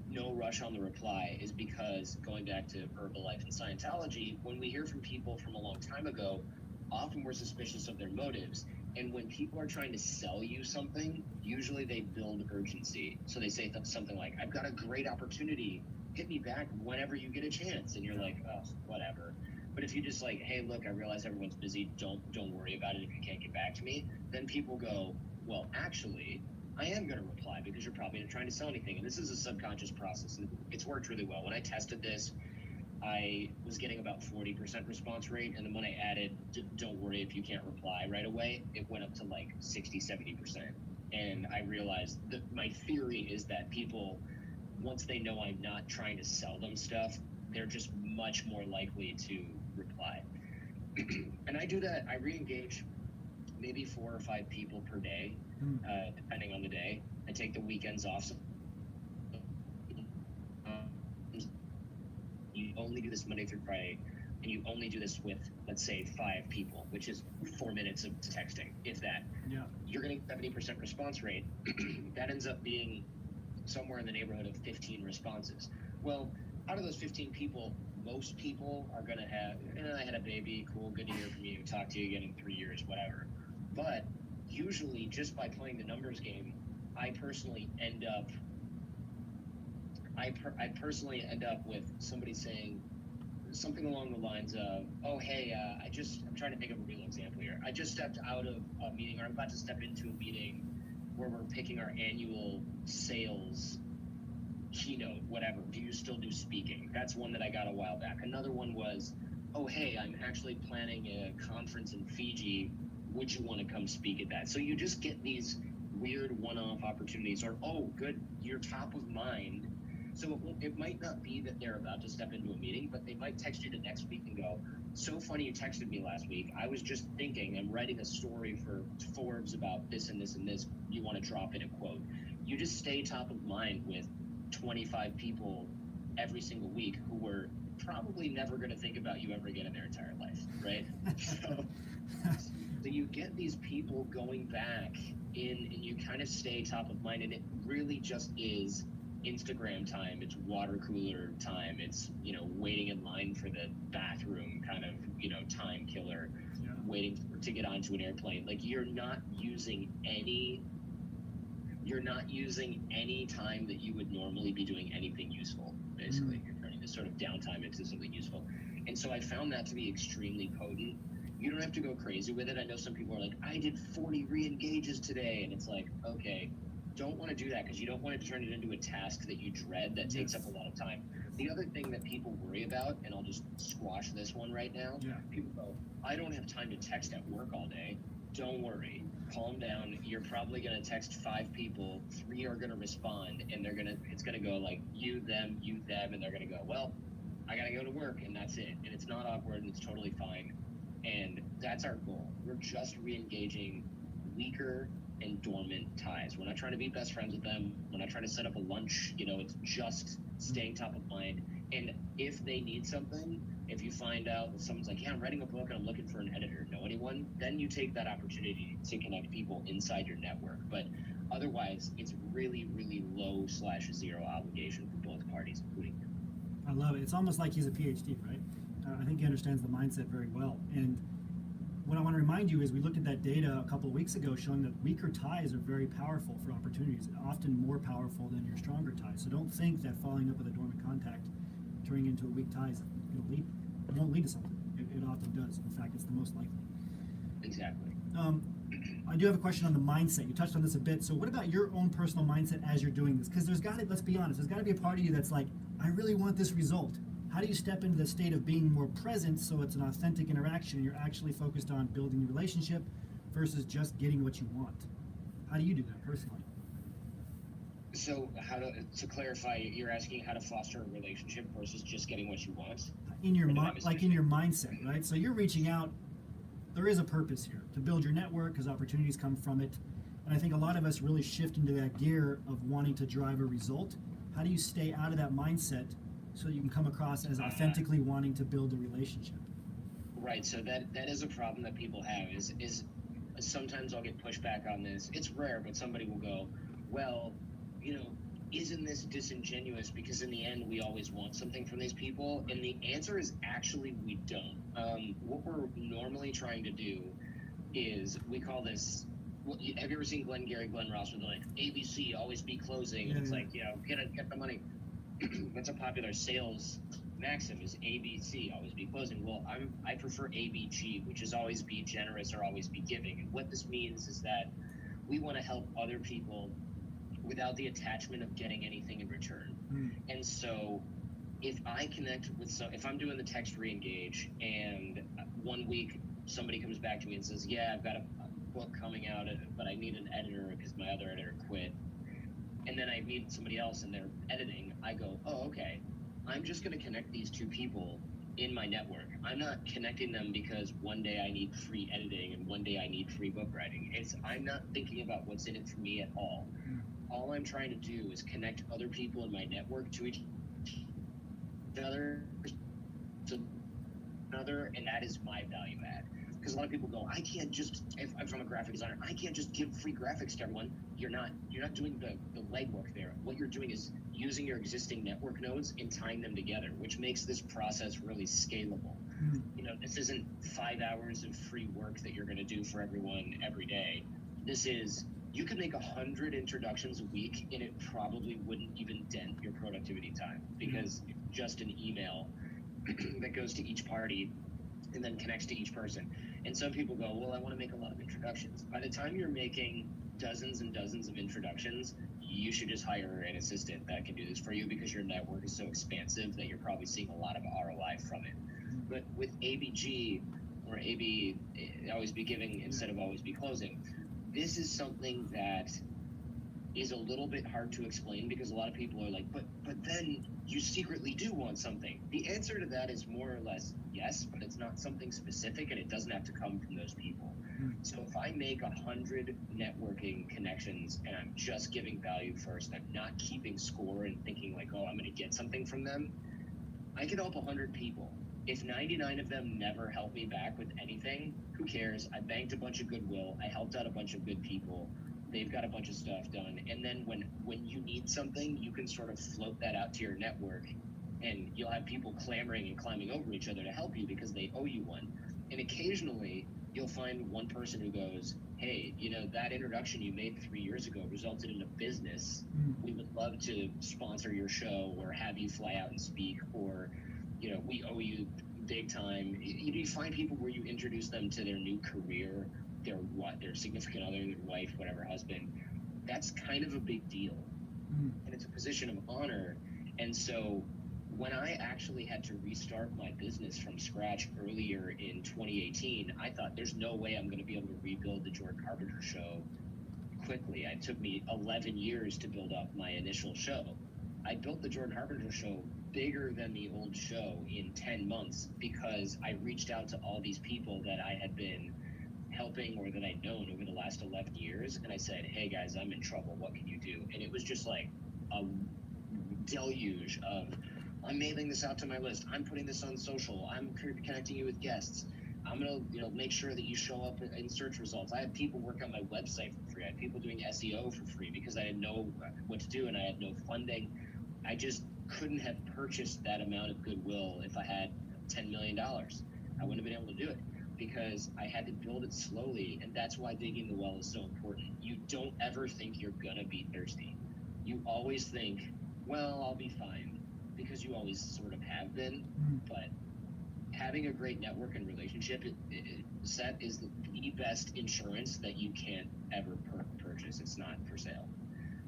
no rush on the reply is because, going back to Herbalife and Scientology, when we hear from people from a long time ago, often we're suspicious of their motives. And when people are trying to sell you something, usually they build urgency. So they say something like, I've got a great opportunity, hit me back whenever you get a chance. And you're like, oh, whatever. But if you just like, hey, look, I realize everyone's busy, don't worry about it if you can't get back to me, then people go, well, actually, I am going to reply because you're probably not trying to sell anything. And this is a subconscious process. And it's worked really well. When I tested this, I was getting about 40% response rate. And then when I added, don't worry if you can't reply right away, it went up to like 60, 70%. And I realized that my theory is that people, once they know I'm not trying to sell them stuff, they're just much more likely to reply. And I do that. I re-engage maybe 4 or 5 people per day, depending on the day. I take the weekends off. So, you only do this Monday through Friday, and you only do this with, let's say, 5 people, which is 4 minutes of texting, if that. Yeah. You're getting 70% response rate. That ends up being somewhere in the neighborhood of 15 responses. Well, out of those 15 people, most people are going to have, I had a baby, cool, good to hear from you, talk to you again in 3 years, whatever. But usually, just by playing the numbers game, I personally end up with somebody saying something along the lines of, oh, hey, I'm trying to think of a real example here. I just stepped out of a meeting, or I'm about to step into a meeting where we're picking our annual sales keynote, whatever. Do you still do speaking? That's one that I got a while back. Another one was, oh, hey, I'm actually planning a conference in Fiji. Would you want to come speak at that? So you just get these weird one-off opportunities, or, oh, good, you're top of mind. So it might not be that they're about to step into a meeting, but they might text you the next week and go, so funny you texted me last week. I was just thinking, I'm writing a story for Forbes about this and this and this. You want to drop in a quote. You just stay top of mind with 25 people every single week who were probably never going to think about you ever again in their entire life, right? So you get these people going back in, and you kind of stay top of mind, and it really just is Instagram time, it's water cooler time, it's, waiting in line for the bathroom kind of, time killer, waiting to get onto an airplane. Like, you're not using any time that you would normally be doing anything useful, basically. You're turning this sort of downtime into something useful. And so I found that to be extremely potent. You don't have to go crazy with it. I know some people are like, I did 40 re-engages today. And it's like, okay, don't want to do that, because you don't want to turn it into a task that you dread that takes up a lot of time. The other thing that people worry about, and I'll just squash this one right now, people go, I don't have time to text at work all day. Don't worry. Calm down. You're probably going to text 5 people. 3 are going to respond, and it's going to go like you, them, and they're going to go, well, I got to go to work, and that's it. And it's not awkward, and it's totally fine. And that's our goal. We're just re-engaging weaker and dormant ties. We're not trying to be best friends with them. We're not trying to set up a lunch. It's just staying top of mind. And if they need something, if you find out that someone's like, yeah, I'm writing a book and I'm looking for an editor, know anyone? Then you take that opportunity to connect people inside your network. But otherwise, it's really, really low/zero obligation for both parties, including you. I love it. It's almost like he's a PhD, right? I think he understands the mindset very well. And what I want to remind you is we looked at that data a couple of weeks ago showing that weaker ties are very powerful for opportunities, often more powerful than your stronger ties. So don't think that following up with a dormant contact, turning into a weak tie is going to lead, it won't lead to something. It often does. In fact, it's the most likely. Exactly. I do have a question on the mindset. You touched on this a bit. So what about your own personal mindset as you're doing this? Because there's got to, let's be honest, there's got to be a part of you that's like, I really want this result. How do you step into the state of being more present so it's an authentic interaction and you're actually focused on building the relationship versus just getting what you want? How do you do that personally? So to clarify, you're asking how to foster a relationship versus just getting what you want? In your mind, like in your mindset, right? So you're reaching out. There is a purpose here to build your network because opportunities come from it. And I think a lot of us really shift into that gear of wanting to drive a result. How do you stay out of that mindset so you can come across as authentically wanting to build a relationship? Right. So that is a problem that people have is sometimes I'll get pushback on this. It's rare, but somebody will go, well, isn't this disingenuous? Because in the end, we always want something from these people. And the answer is actually we don't. What we're normally trying to do is we call this. Have you ever seen Glenn Ross with like ABC, always be closing? And it's like, get the money. That's a popular sales maxim is ABC, always be closing. Well, I prefer ABG, which is always be generous or always be giving. And what this means is that we want to help other people without the attachment of getting anything in return. And so if I connect with if I'm doing the text re-engage and 1 week somebody comes back to me and says, yeah, I've got a book coming out, but I need an editor because my other editor quit. And then I meet somebody else and they're editing, I go, oh, okay, I'm just going to connect these two people in my network. I'm not connecting them because one day I need free editing and one day I need free book writing. I'm not thinking about what's in it for me at all. All I'm trying to do is connect other people in my network to each other, and that is my value add. Because a lot of people go, I can't just, if I'm a graphic designer, I can't just give free graphics to everyone. You're not doing the legwork there. What you're doing is using your existing network nodes and tying them together, which makes this process really scalable. This isn't 5 hours of free work that you're going to do for everyone every day. This is, you could make 100 introductions a week and it probably wouldn't even dent your productivity time because it's just an email that goes to each party and then connects to each person. And some people go, well, I want to make a lot of introductions. By the time you're making dozens and dozens of introductions, you should just hire an assistant that can do this for you because your network is so expansive that you're probably seeing a lot of ROI from it. But with ABG or AB, always be giving instead of always be closing, this is something that is a little bit hard to explain because a lot of people are like, but then you secretly do want something. The answer to that is more or less yes, but it's not something specific and it doesn't have to come from those people. So if I make 100 networking connections and I'm just giving value first, I'm not keeping score and thinking like, oh, I'm going to get something from them, I can help 100 people. If 99 of them never help me back with anything, who cares? I banked a bunch of goodwill. I helped out a bunch of good people. They've got a bunch of stuff done. And then when you need something, you can sort of float that out to your network and you'll have people clamoring and climbing over each other to help you because they owe you one. And occasionally you'll find one person who goes, hey, that introduction you made 3 years ago resulted in a business. We would love to sponsor your show or have you fly out and speak, or we owe you big time. You find people where you introduce them to their new career, their significant other, their wife, whatever, husband. That's kind of a big deal. And it's a position of honor. And so when I actually had to restart my business from scratch earlier in 2018, I thought there's no way I'm going to be able to rebuild the Jordan Carpenter show quickly. It took me 11 years to build up my initial show. I built the Jordan Carpenter show bigger than the old show in 10 months because I reached out to all these people that I had been helping or that I'd known over the last 11 years. And I said, hey guys, I'm in trouble. What can you do? And it was just like a deluge of, I'm mailing this out to my list. I'm putting this on social. I'm connecting you with guests. I'm going to make sure that you show up in search results. I had people work on my website for free. I had people doing SEO for free because I didn't know what to do and I had no funding. I just couldn't have purchased that amount of goodwill if I had $10 million. I wouldn't have been able to do it. because I had to build it slowly, and that's why digging the well is so important. You don't ever think you're gonna be thirsty. You always think, well, I'll be fine, because you always sort of have been. But having a great network and relationship set is the best insurance that you can't ever purchase. It's not for sale.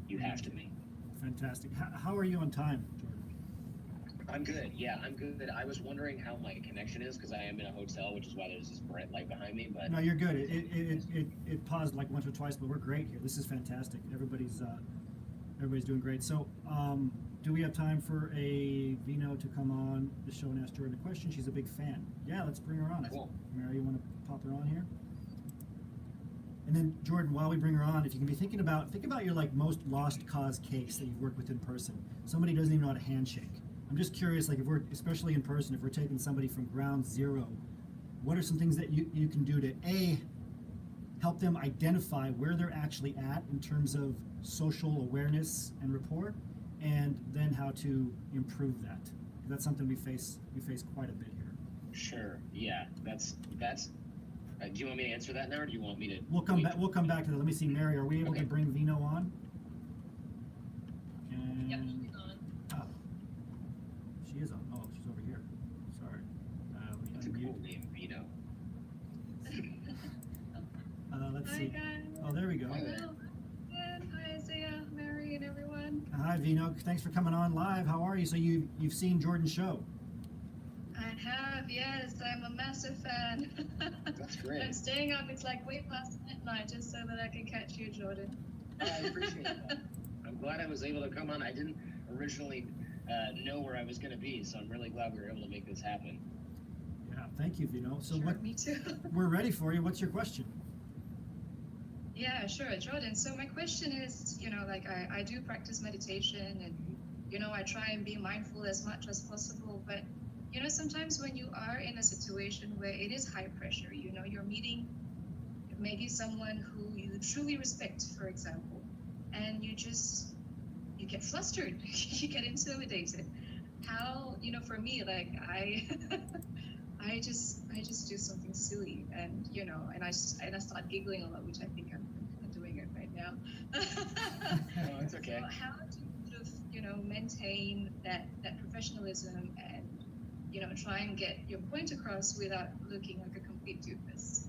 You have to make. Fantastic. How are you on time, Jordan? I'm good. Yeah, I'm good. I was wondering how my connection is because I am in a hotel, which is why there's this bright light behind me. But No, you're good. It paused like once or twice, but we're great here. This is fantastic. Everybody's doing great. So, do we have time for a Vino to come on the show and ask Jordan a question? She's a big fan. Yeah, let's bring her on. Cool. Mary, you want to pop her on here? And then Jordan, while we bring her on, if you can be think about your like most lost cause case that you've worked with in person. Somebody doesn't even know how to handshake. I'm just curious, like if we're, especially in person, if we're taking somebody from ground zero, what are some things that you can do to help them identify where they're actually at in terms of social awareness and rapport, and then how to improve that? That's something we face quite a bit here. Sure. Yeah. That's. Do you want me to answer that now, or do you want me to? We'll come back to that. Let me see, Mary. Are we able Okay. to bring Vino on? And, Yep, she's on. oh, she is on. Oh, she's over here. Sorry. That's a cool name, Vino. Let's Hi see. guys. Oh, there we go. Hi there. Hello. Good. Hi Isaiah, Mary, and everyone. Hi, Vino. Thanks for coming on live. How are you? So you've seen Jordan's show? I have, yes. I'm a massive fan. That's great. I'm staying up. It's like way past midnight just so that I can catch you, Jordan. I appreciate that. I'm glad I was able to come on. I didn't originally know where I was going to be, so I'm really glad we were able to make this happen. Yeah. Thank you, Vino. So Sure, what? me too. We're ready for you. What's your question? Yeah, sure, Jordan. So my question is, like I do practice meditation and, I try and be mindful as much as possible. But, sometimes when you are in a situation where it is high pressure, you're meeting maybe someone who you truly respect, for example, and you get flustered, you get intimidated. How, for me, like I just do something silly, and and I start giggling a lot, which I think I'm doing it right now. No, it's okay. So how do you sort of maintain that professionalism and try and get your point across without looking like a complete doofus?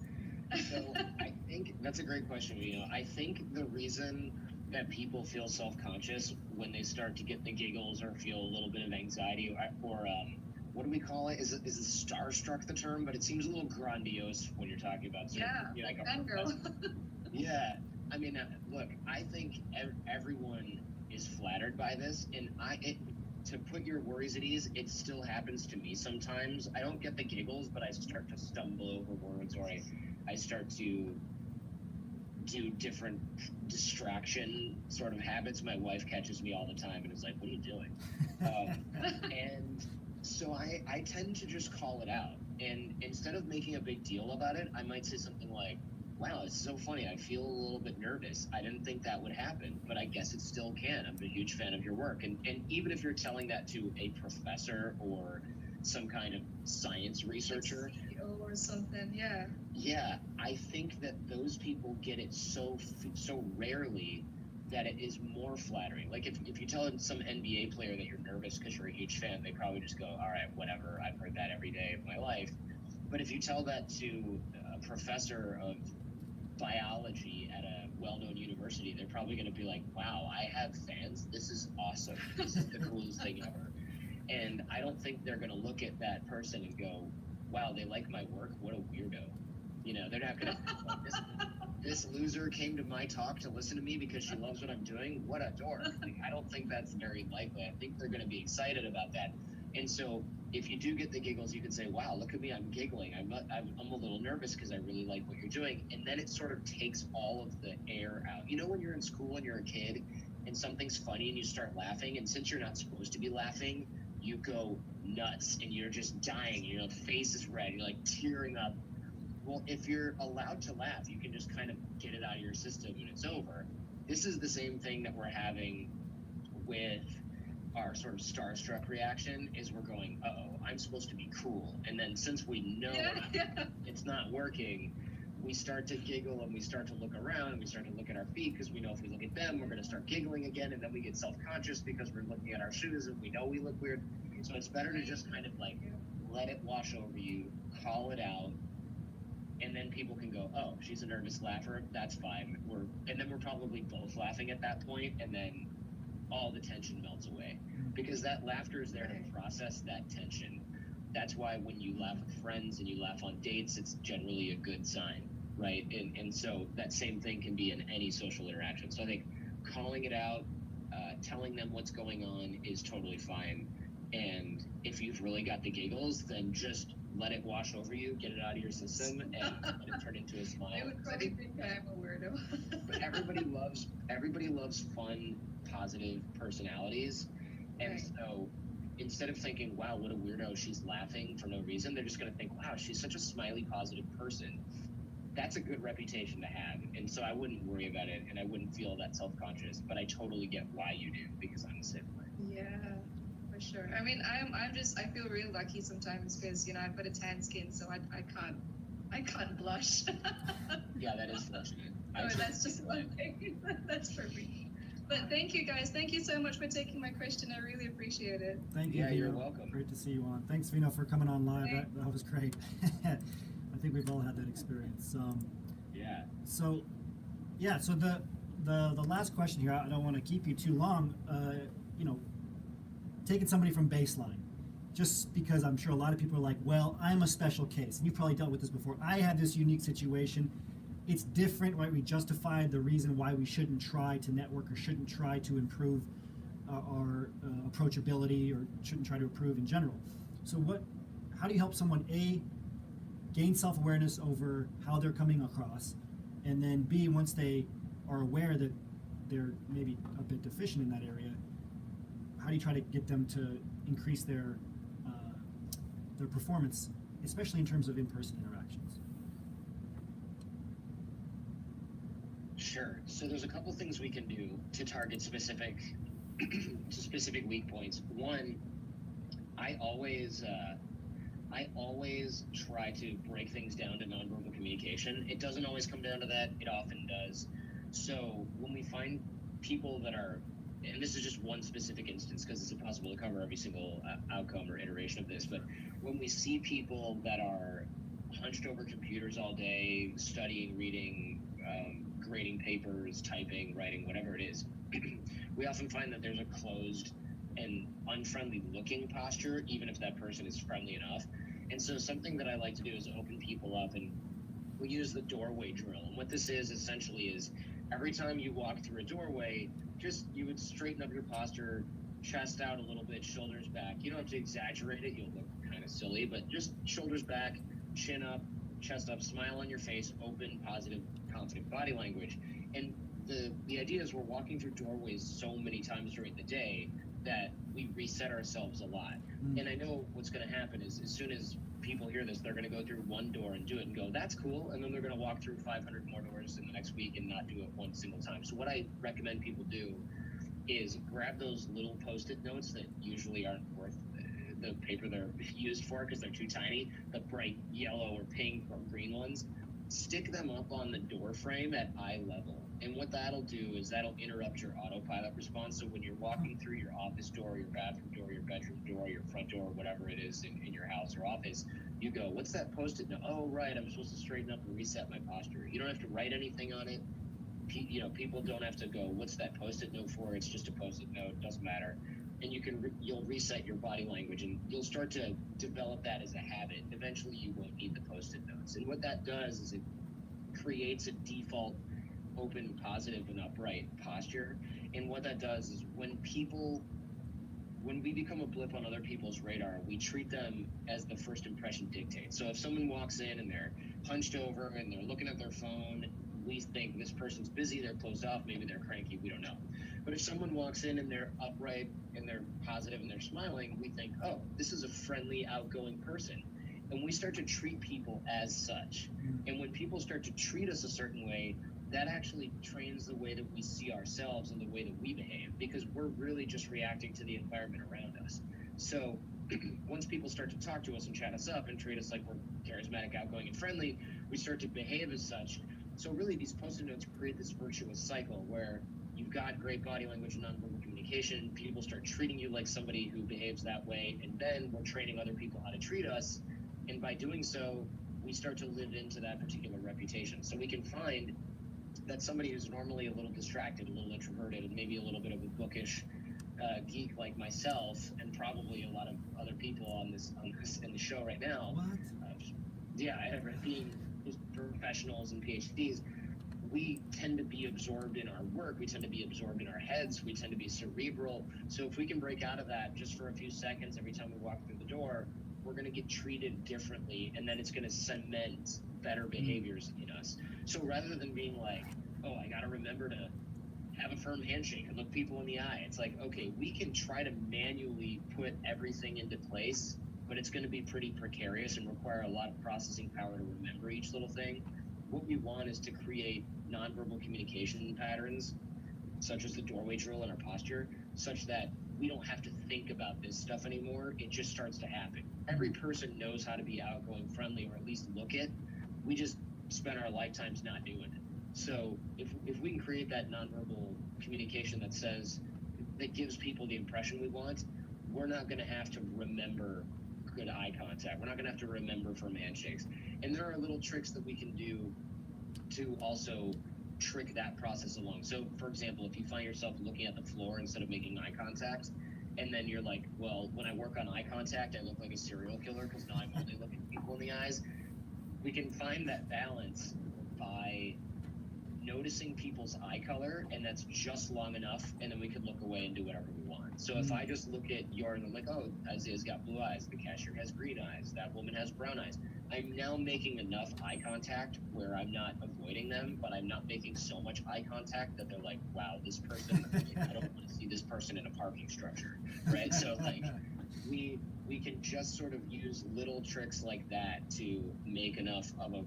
So I think that's a great question, I think the reason that people feel self-conscious when they start to get the giggles or feel a little bit of anxiety or what do we call it? Is starstruck the term? But it seems a little grandiose when you're talking about certain, Like a fangirl. Yeah, I mean, look, I think everyone is flattered by this, and to put your worries at ease, it still happens to me sometimes. I don't get the giggles, but I start to stumble over words, or I start to do different distraction sort of habits. My wife catches me all the time and is like, "What are you doing?" And so I tend to just call it out, and instead of making a big deal about it, I might say something like, "Wow, it's so funny. I feel a little bit nervous. I didn't think that would happen, but I guess it still can. I'm a huge fan of your work." And even if you're telling that to a professor or some kind of science researcher Or something, yeah. Yeah, I think that those people get it so rarely that it is more flattering. Like if you tell some NBA player that you're nervous because you're a huge fan, they probably just go, "All right, whatever. I've heard that every day of my life." But if you tell that to a professor of biology at a well-known university, they're probably going to be like, "Wow, I have fans. This is awesome. This is the coolest thing ever." And I don't think they're going to look at that person and go, "Wow, they like my work. What a weirdo." They're not going to like, this loser came to my talk to listen to me because she loves what I'm doing. What a dork. Like, I don't think that's very likely. I think they're going to be excited about that. And so if you do get the giggles, you can say, "Wow, look at me. I'm giggling. I'm a little nervous because I really like what you're doing." And then it sort of takes all of the air out. When you're in school and you're a kid and something's funny and you start laughing, and since you're not supposed to be laughing, you go nuts and you're just dying. Your face is red. You're like tearing up. Well, if you're allowed to laugh, you can just kind of get it out of your system and it's over. This is the same thing that we're having with our sort of starstruck reaction is we're going, uh-oh, I'm supposed to be cool. And then since we know it's not working, we start to giggle and we start to look around and we start to look at our feet because we know if we look at them, we're going to start giggling again. And then we get self-conscious because we're looking at our shoes and we know we look weird. So it's better to just kind of like let it wash over you, call it out, and then people can go, oh, she's a nervous laugher. That's fine. And then we're probably both laughing at that point, and then all the tension melts away because that laughter is there to process that tension. That's why when you laugh with friends and you laugh on dates, it's generally a good sign, right? And so that same thing can be in any social interaction. So I think calling it out, telling them what's going on is totally fine. And if you've really got the giggles, then just let it wash over you, get it out of your system, and let it turn into a smile. They would probably think I'm a weirdo. But everybody loves fun, positive personalities. And Right. so instead of thinking, wow, what a weirdo, she's laughing for no reason, they're just going to think, wow, she's such a smiley, positive person. That's a good reputation to have. And so I wouldn't worry about it and I wouldn't feel that self-conscious, but I totally get why you do because I'm the same way. Yeah, for sure. I mean, I feel real lucky sometimes because, you know, I've got a tan skin, so I can't blush. Yeah, that is fortunate. Oh, that's just one thing. That's for me. But thank you guys. Thank you so much for taking my question. I really appreciate it. Thank you, Yeah, you're Vino. welcome. Great to see you on. Thanks, Vino, for coming on live. Thanks. That was great. I think we've all had that experience. Yeah. So the last question here, I don't want to keep you too long. You know, taking somebody from baseline, just because I'm sure a lot of people are like, well, I'm a special case, and you've probably dealt with this before. I have this unique situation. It's different, right? We justify the reason why we shouldn't try to network or shouldn't try to improve our approachability or shouldn't try to improve in general. So how do you help someone, A, gain self-awareness over how they're coming across, and then B, once they are aware that they're maybe a bit deficient in that area, how do you try to get them to increase their performance, especially in terms of in-person interactions? Sure. So there's a couple things we can do to target specific weak points. One, I always try to break things down to nonverbal communication. It doesn't always come down to that. It often does. So when we find people that are, and this is just one specific instance because it's impossible to cover every single outcome or iteration of this, but when we see people that are hunched over computers all day, studying, reading, grading papers, typing, writing, whatever it is, we often find that there's a closed and unfriendly looking posture, even if that person is friendly enough. And so something that I like to do is open people up, and we use the doorway drill. And what this is essentially is every time you walk through a doorway, you would straighten up your posture, chest out a little bit, shoulders back. You don't have to exaggerate it. You'll look kind of silly, but just shoulders back, chin up, chest up, smile on your face, open, positive, confident body language. And the idea is we're walking through doorways so many times during the day that we reset ourselves a lot. And I know what's going to happen is as soon as people hear this, they're going to go through one door and do it and go, that's cool. And then they're going to walk through 500 more doors in the next week and not do it one single time. So what I recommend people do is grab those little Post-it notes that usually aren't worth the paper they're used for because they're too tiny, the bright yellow or pink or green ones, stick them up on the door frame at eye level. And what that'll do is that'll interrupt your autopilot response. So when you're walking through your office door, your bathroom door, your bedroom door, your front door, whatever it is in your house or office, you go, what's that Post-it note? Oh, right, I'm supposed to straighten up and reset my posture. You don't have to write anything on it. People don't have to go, what's that Post-it note for? It's just a Post-it note, doesn't matter. And you'll reset your body language and you'll start to develop that as a habit. Eventually you won't need the Post-it notes. And what that does is it creates a default open, positive, and upright posture. And what that does is when we become a blip on other people's radar, we treat them as the first impression dictates. So if someone walks in and they're hunched over and they're looking at their phone, we think this person's busy, they're closed off, maybe they're cranky, we don't know. But if someone walks in and they're upright and they're positive and they're smiling, we think, oh, this is a friendly, outgoing person. And we start to treat people as such. And when people start to treat us a certain way, that actually trains the way that we see ourselves and the way that we behave, because we're really just reacting to the environment around us. So once people start to talk to us and chat us up and treat us like we're charismatic, outgoing, and friendly, we start to behave as such. So really, these Post-it notes create this virtuous cycle where you've got great body language and nonverbal communication, people start treating you like somebody who behaves that way, and then we're training other people how to treat us. And by doing so, we start to live into that particular reputation. So we can find that somebody who's normally a little distracted, a little introverted, and maybe a little bit of a bookish geek like myself, and probably a lot of other people on this in the show right now. What? Being professionals and PhDs, we tend to be absorbed in our work. We tend to be absorbed in our heads. We tend to be cerebral. So if we can break out of that just for a few seconds every time we walk through the door, we're going to get treated differently, and then it's going to cement better behaviors in us. So rather than being like, oh, I got to remember to have a firm handshake and look people in the eye, it's like, okay, we can try to manually put everything into place, but it's going to be pretty precarious and require a lot of processing power to remember each little thing. What we want is to create nonverbal communication patterns, such as the doorway drill and our posture, such that we don't have to think about this stuff anymore. It just starts to happen. Every person knows how to be outgoing, friendly, or at least look it. We just spend our lifetimes not doing it. So if we can create that nonverbal communication that gives people the impression we want, we're not going to have to remember good eye contact. We're not going to have to remember firm handshakes. And there are little tricks that we can do to also trick that process along. So, for example, if you find yourself looking at the floor instead of making eye contact, and then you're like, well, when I work on eye contact, I look like a serial killer because now I'm only looking people in the eyes. We can find that balance by noticing people's eye color, and that's just long enough, and then we could look away and do whatever we want. So if I just look at yours and I'm like, oh, Isaiah's got blue eyes, the cashier has green eyes, that woman has brown eyes, I'm now making enough eye contact where I'm not avoiding them, but I'm not making so much eye contact that they're like, wow, this person, I don't want to see this person in a parking structure, right? So like we can just sort of use little tricks like that to make enough of a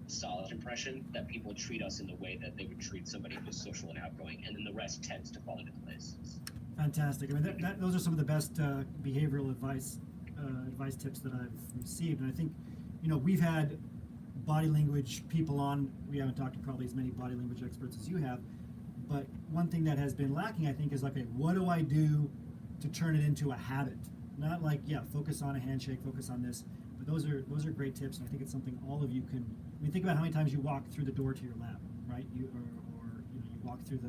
solid impression that people treat us in the way that they would treat somebody who's social and outgoing, and then the rest tends to fall into place. Fantastic. I mean, those are some of the best behavioral advice tips that I've received, and I think, we've had body language people on. We haven't talked to probably as many body language experts as you have, but one thing that has been lacking, I think, is okay, what do I do to turn it into a habit? Not like, focus on a handshake, focus on this. But those are great tips, and I think it's something all of you can. I mean, think about how many times you walk through the door to your lab, right? You walk through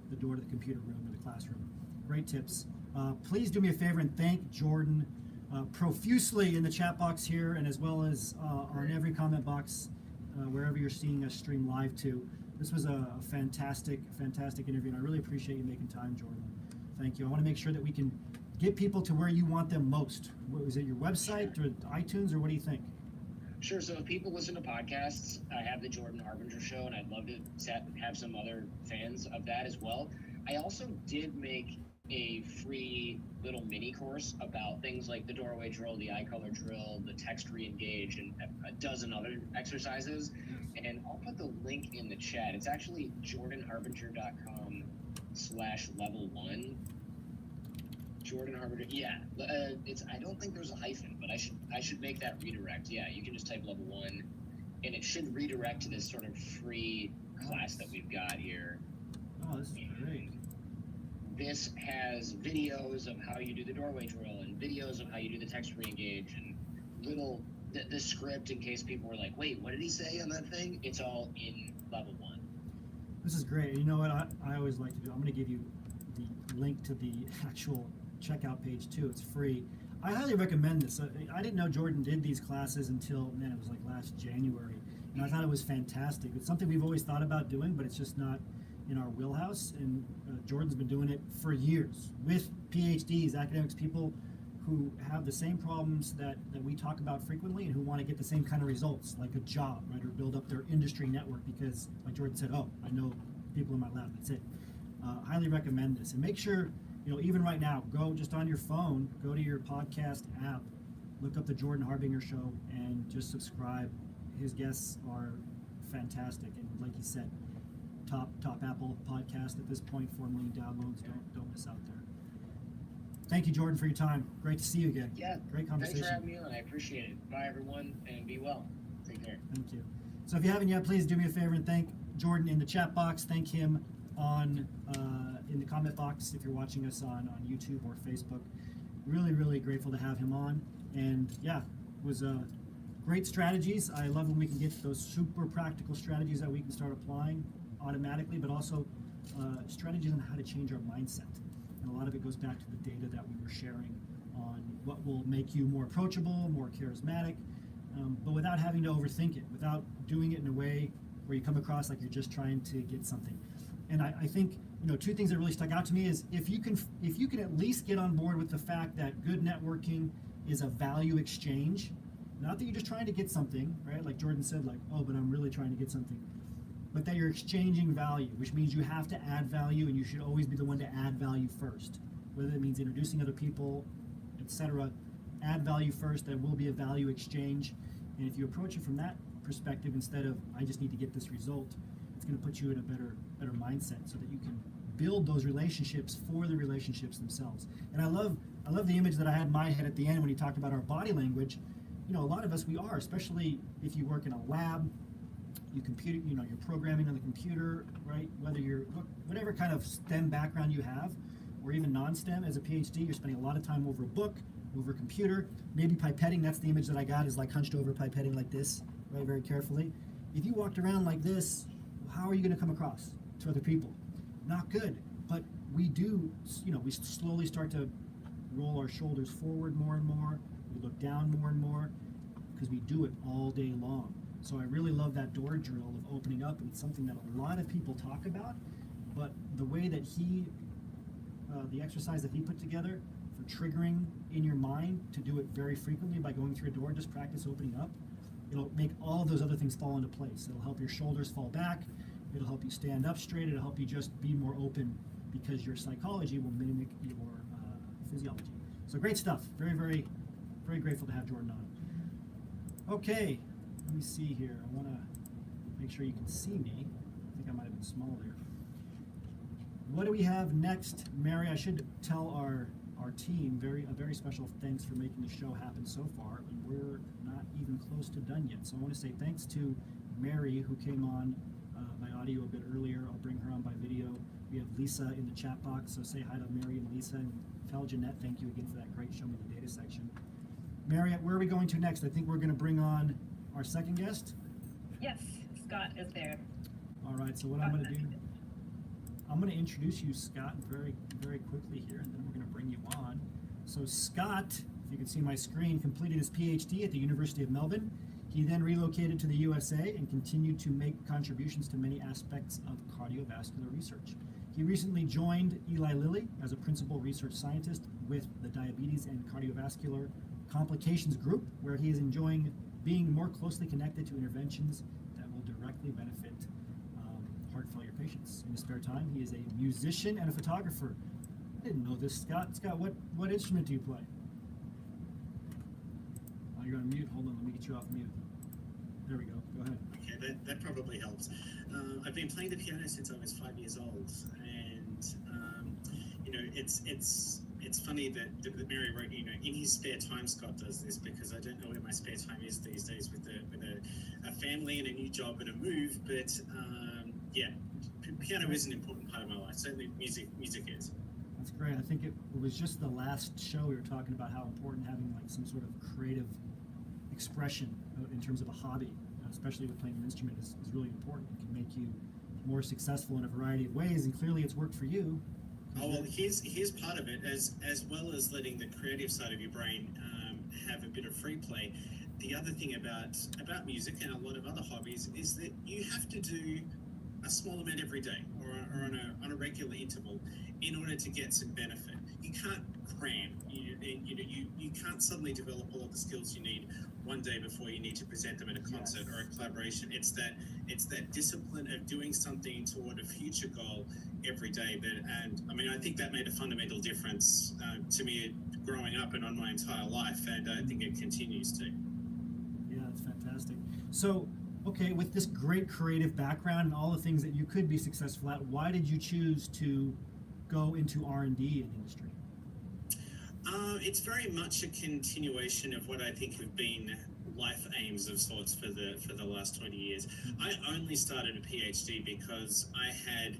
the door to the computer room or the classroom. Great tips. Please do me a favor and thank Jordan profusely in the chat box here, and as well as on every comment box wherever you're seeing us stream live to. This was a fantastic interview, and I really appreciate you making time, Jordan. Thank you. I want to make sure that we can get people to where you want them most. Was it your website or iTunes, or what do you think? Sure. So if people listen to podcasts, I have the Jordan Harbinger Show, and I'd love to have some other fans of that as well. I also did make a free little mini course about things like the doorway drill, the eye color drill, the text re-engage, and a dozen other exercises. And I'll put the link in the chat. It's actually jordanharbinger.com/level1. Jordan Harbinger, I don't think there's a hyphen, but I should make that redirect. Yeah, you can just type level 1, and it should redirect to this sort of free class that we've got here. Oh, this is great. This has videos of how you do the doorway drill, and videos of how you do the text re-engage, and the script in case people were like, wait, what did he say on that thing? It's all in level 1. This is great. You know what I always like to do? I'm going to give you the link to the actual checkout page too. It's free. I highly recommend this. I didn't know Jordan did these classes until, it was like last January, and I thought it was fantastic. It's something we've always thought about doing, but it's just not in our wheelhouse, and Jordan's been doing it for years with PhDs, academics, people who have the same problems that we talk about frequently and who want to get the same kind of results, like a job, right, or build up their industry network because, like Jordan said, I know people in my lab, that's it. Highly recommend this. And make sure, even right now, go just on your phone, go to your podcast app, look up the Jordan Harbinger Show and just subscribe. His guests are fantastic, and like you said, top Apple podcast at this point, 4 million downloads. Don't miss out there. Thank you, Jordan, for your time. Great to see you again. Yeah. Great conversation. Thanks for having me on. I appreciate it. Bye, everyone, and be well. Take care. Thank you. So if you haven't yet, please do me a favor and thank Jordan in the chat box. Thank him on in the comment box if you're watching us on YouTube or Facebook. Really grateful to have him on. And yeah, it was great strategies. I love when we can get those super practical strategies that we can start applying automatically, but also strategies on how to change our mindset. And a lot of it goes back to the data that we were sharing on what will make you more approachable, more charismatic, but without having to overthink it, without doing it in a way where you come across like you're just trying to get something. And I think, you know, two things that really stuck out to me is if you can at least get on board with the fact that good networking is a value exchange, not that you're just trying to get something, right? Like Jordan said, like, oh, but I'm really trying to get something, but that you're exchanging value, which means you have to add value, and you should always be the one to add value first, whether it means introducing other people, etc. Add value first. There will be a value exchange, and if you approach it from that perspective instead of I just need to get this result, it's going to put you in a better mindset so that you can build those relationships for the relationships themselves. And I love the image that I had in my head at the end when he talked about our body language. You know, a lot of us, we are, especially if you work in a lab, you're programming on the computer, right? Whether whatever kind of STEM background you have, or even non-STEM, as a PhD, you're spending a lot of time over a book, over a computer, maybe pipetting. That's the image that I got, is like hunched over pipetting like this, right, very carefully. If you walked around like this, how are you going to come across to other people? Not good. But we do, we slowly start to roll our shoulders forward more and more. We look down more and more because we do it all day long. So I really love that door drill of opening up, and it's something that a lot of people talk about, but the way that the exercise that he put together for triggering in your mind to do it very frequently by going through a door, just practice opening up. It'll make all of those other things fall into place. It'll help your shoulders fall back. It'll help you stand up straight. It'll help you just be more open because your psychology will mimic your physiology. So great stuff. Very grateful to have Jordan on. Okay, let me see here. I want to make sure you can see me. I think I might have been small there. What do we have next, Mary? I should tell our team a very special thanks for making the show happen so far, and we're not even close to done yet. So I want to say thanks to Mary, who came on by audio a bit earlier. I'll bring her on by video. We have Lisa in the chat box, so say hi to Mary and Lisa. And tell Jeanette thank you again for that great Show Me the Data section. Mary, where are we going to next? I think we're going to bring on our second guest. Yes, Scott is there. All right, so what I'm going to do, I'm going to introduce you, Scott, very quickly here, and then we're going to bring you on. So Scott, if you can see my screen, completed his PhD at the University of Melbourne. He then relocated to the USA and continued to make contributions to many aspects of cardiovascular research. He recently joined Eli Lilly as a principal research scientist with the Diabetes and Cardiovascular Complications Group, where he is enjoying being more closely connected to interventions that will directly benefit heart failure patients. In his spare time, he is a musician and a photographer. I didn't know this, Scott. Scott, what instrument do you play? Oh, you're on mute. Hold on, let me get you off mute. There we go. Go ahead. Okay, that probably helps. I've been playing the piano since I was 5 years old, and it's funny that Mary wrote, in his spare time Scott does this, because I don't know where my spare time is these days with a family and a new job and a move. But piano is an important part of my life. Certainly, music is. That's great. I think it was just the last show we were talking about how important having like some sort of creative expression in terms of a hobby, especially with playing an instrument, is really important. It can make you more successful in a variety of ways, and clearly it's worked for you. Oh, well, here's part of it, as well as letting the creative side of your brain have a bit of free play. The other thing about music and a lot of other hobbies is that you have to do a small amount every day or on a regular interval in order to get some benefit. You can't cram. You can't suddenly develop all of the skills you need one day before you need to present them in a concert or a collaboration. It's that discipline of doing something toward a future goal every day. I think that made a fundamental difference to me growing up and on my entire life, and I think it continues to. Yeah, that's fantastic. So, okay, with this great creative background and all the things that you could be successful at, why did you choose to go into R&D in industry? It's very much a continuation of what I think have been life aims of sorts for the last 20 years. I only started a PhD because I had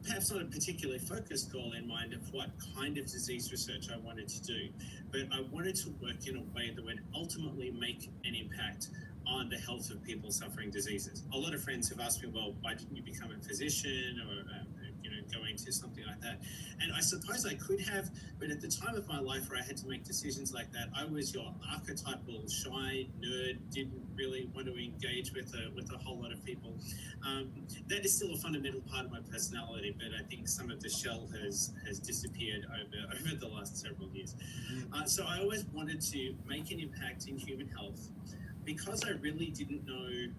perhaps not a particularly focused goal in mind of what kind of disease research I wanted to do, but I wanted to work in a way that would ultimately make an impact on the health of people suffering diseases. A lot of friends have asked me, well, why didn't you become a physician or go into something like that? And I suppose I could have, but at the time of my life where I had to make decisions like that, I was your archetypal shy nerd, didn't really want to engage with a whole lot of people. That is still a fundamental part of my personality, but I think some of the shell has disappeared over the last several years. So I always wanted to make an impact in human health, because I really didn't know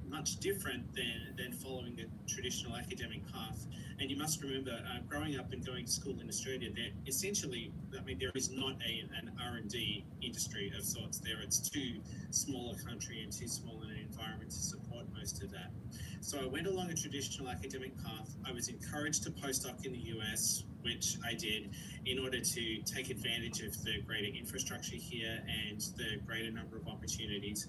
much different than following the traditional academic path. And you must remember, growing up and going to school in Australia, there is not an R&D industry of sorts there. It's too small a country and too small an environment to support most of that. So I went along a traditional academic path. I was encouraged to postdoc in the US, which I did, in order to take advantage of the greater infrastructure here and the greater number of opportunities.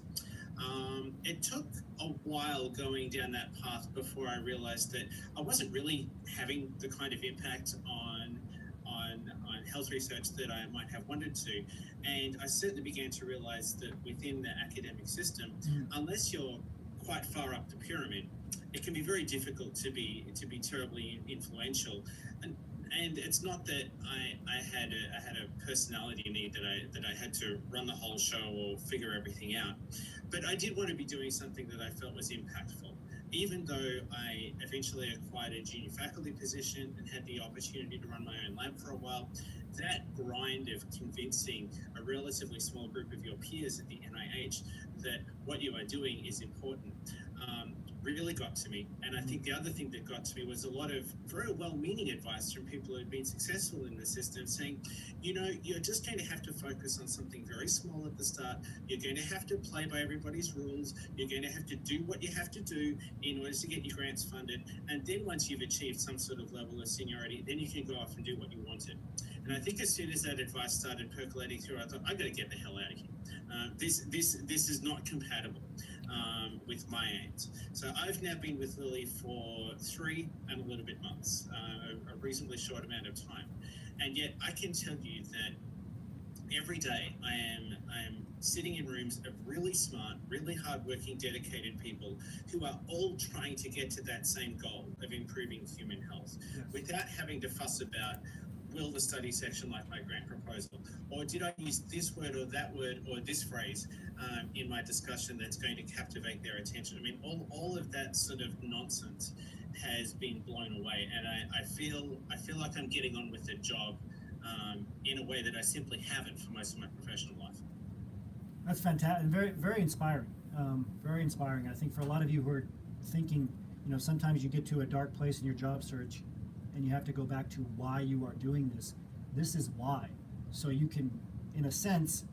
It took a while going down that path before I realized that I wasn't really having the kind of impact on health research that I might have wanted to. And I certainly began to realize that within the academic system, unless you're quite far up the pyramid, it can be very difficult to be terribly influential. And it's not that I had a personality need that I had to run the whole show or figure everything out, but I did want to be doing something that I felt was impactful. Even though I eventually acquired a junior faculty position and had the opportunity to run my own lab for a while, that grind of convincing a relatively small group of your peers at the NIH that what you are doing is important really got to me. And I think the other thing that got to me was a lot of very well-meaning advice from people who had been successful in the system saying, you're just going to have to focus on something very small at the start. You're going to have to play by everybody's rules. You're going to have to do what you have to do in order to get your grants funded. And then once you've achieved some sort of level of seniority, then you can go off and do what you wanted. And I think as soon as that advice started percolating through, I thought, I got to get the hell out of here. This is not compatible with my aims. So I've now been with Lily for 3 and a little bit months, a reasonably short amount of time. And yet I can tell you that every day I am sitting in rooms of really smart, really hardworking, dedicated people who are all trying to get to that same goal of improving human health without having to fuss about, will the study section like my grant proposal? Or did I use this word or that word or this phrase in my discussion that's going to captivate their attention? I mean, all of that sort of nonsense has been blown away. And I feel like I'm getting on with the job in a way that I simply haven't for most of my professional life. That's fantastic and very, very inspiring. Very inspiring. I think for a lot of you who are thinking, sometimes you get to a dark place in your job search and you have to go back to why you are doing this. This is why. So you can, in a sense,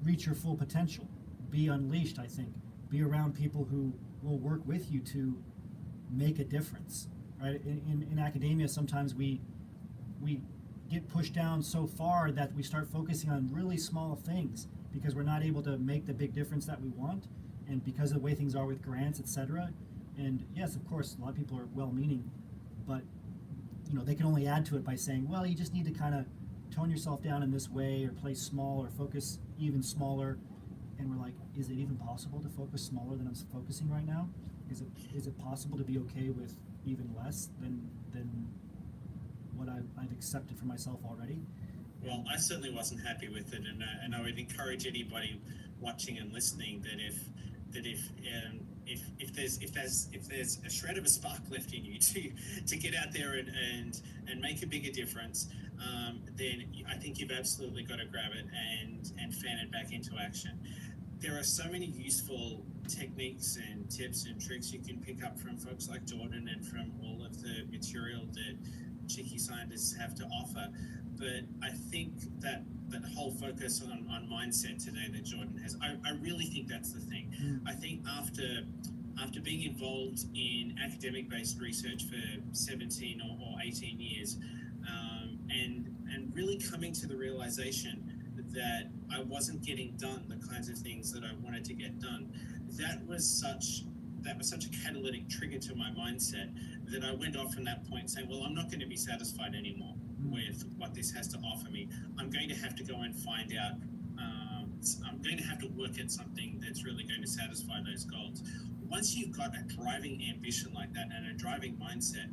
reach your full potential. Be unleashed, I think. Be around people who will work with you to make a difference. Right? In academia, sometimes we get pushed down so far that we start focusing on really small things because we're not able to make the big difference that we want, and because of the way things are with grants, etc. And yes, of course, a lot of people are well-meaning, but they can only add to it by saying, well, you just need to kind of tone yourself down in this way or play small or focus even smaller. And we're like, is it even possible to focus smaller than I'm focusing right now? Is it possible to be okay with even less than what I've accepted for myself already? Well, I certainly wasn't happy with it, and I would encourage anybody watching and listening that if there's a shred of a spark left in you to get out there and make a bigger difference, then I think you've absolutely got to grab it and fan it back into action. There are so many useful techniques and tips and tricks you can pick up from folks like Jordan and from all of the material that cheeky scientists have to offer. but I think that whole focus on mindset today that Jordan has, I really think that's the thing. I think after being involved in academic-based research for 17 or 18 years, and really coming to the realization that I wasn't getting done the kinds of things that I wanted to get done, that was such a catalytic trigger to my mindset that I went off from that point saying, well, I'm not going to be satisfied anymore with what this has to offer me. I'm going to have to go and find out. I'm going to have to work at something that's really going to satisfy those goals. Once you've got a driving ambition like that and a driving mindset,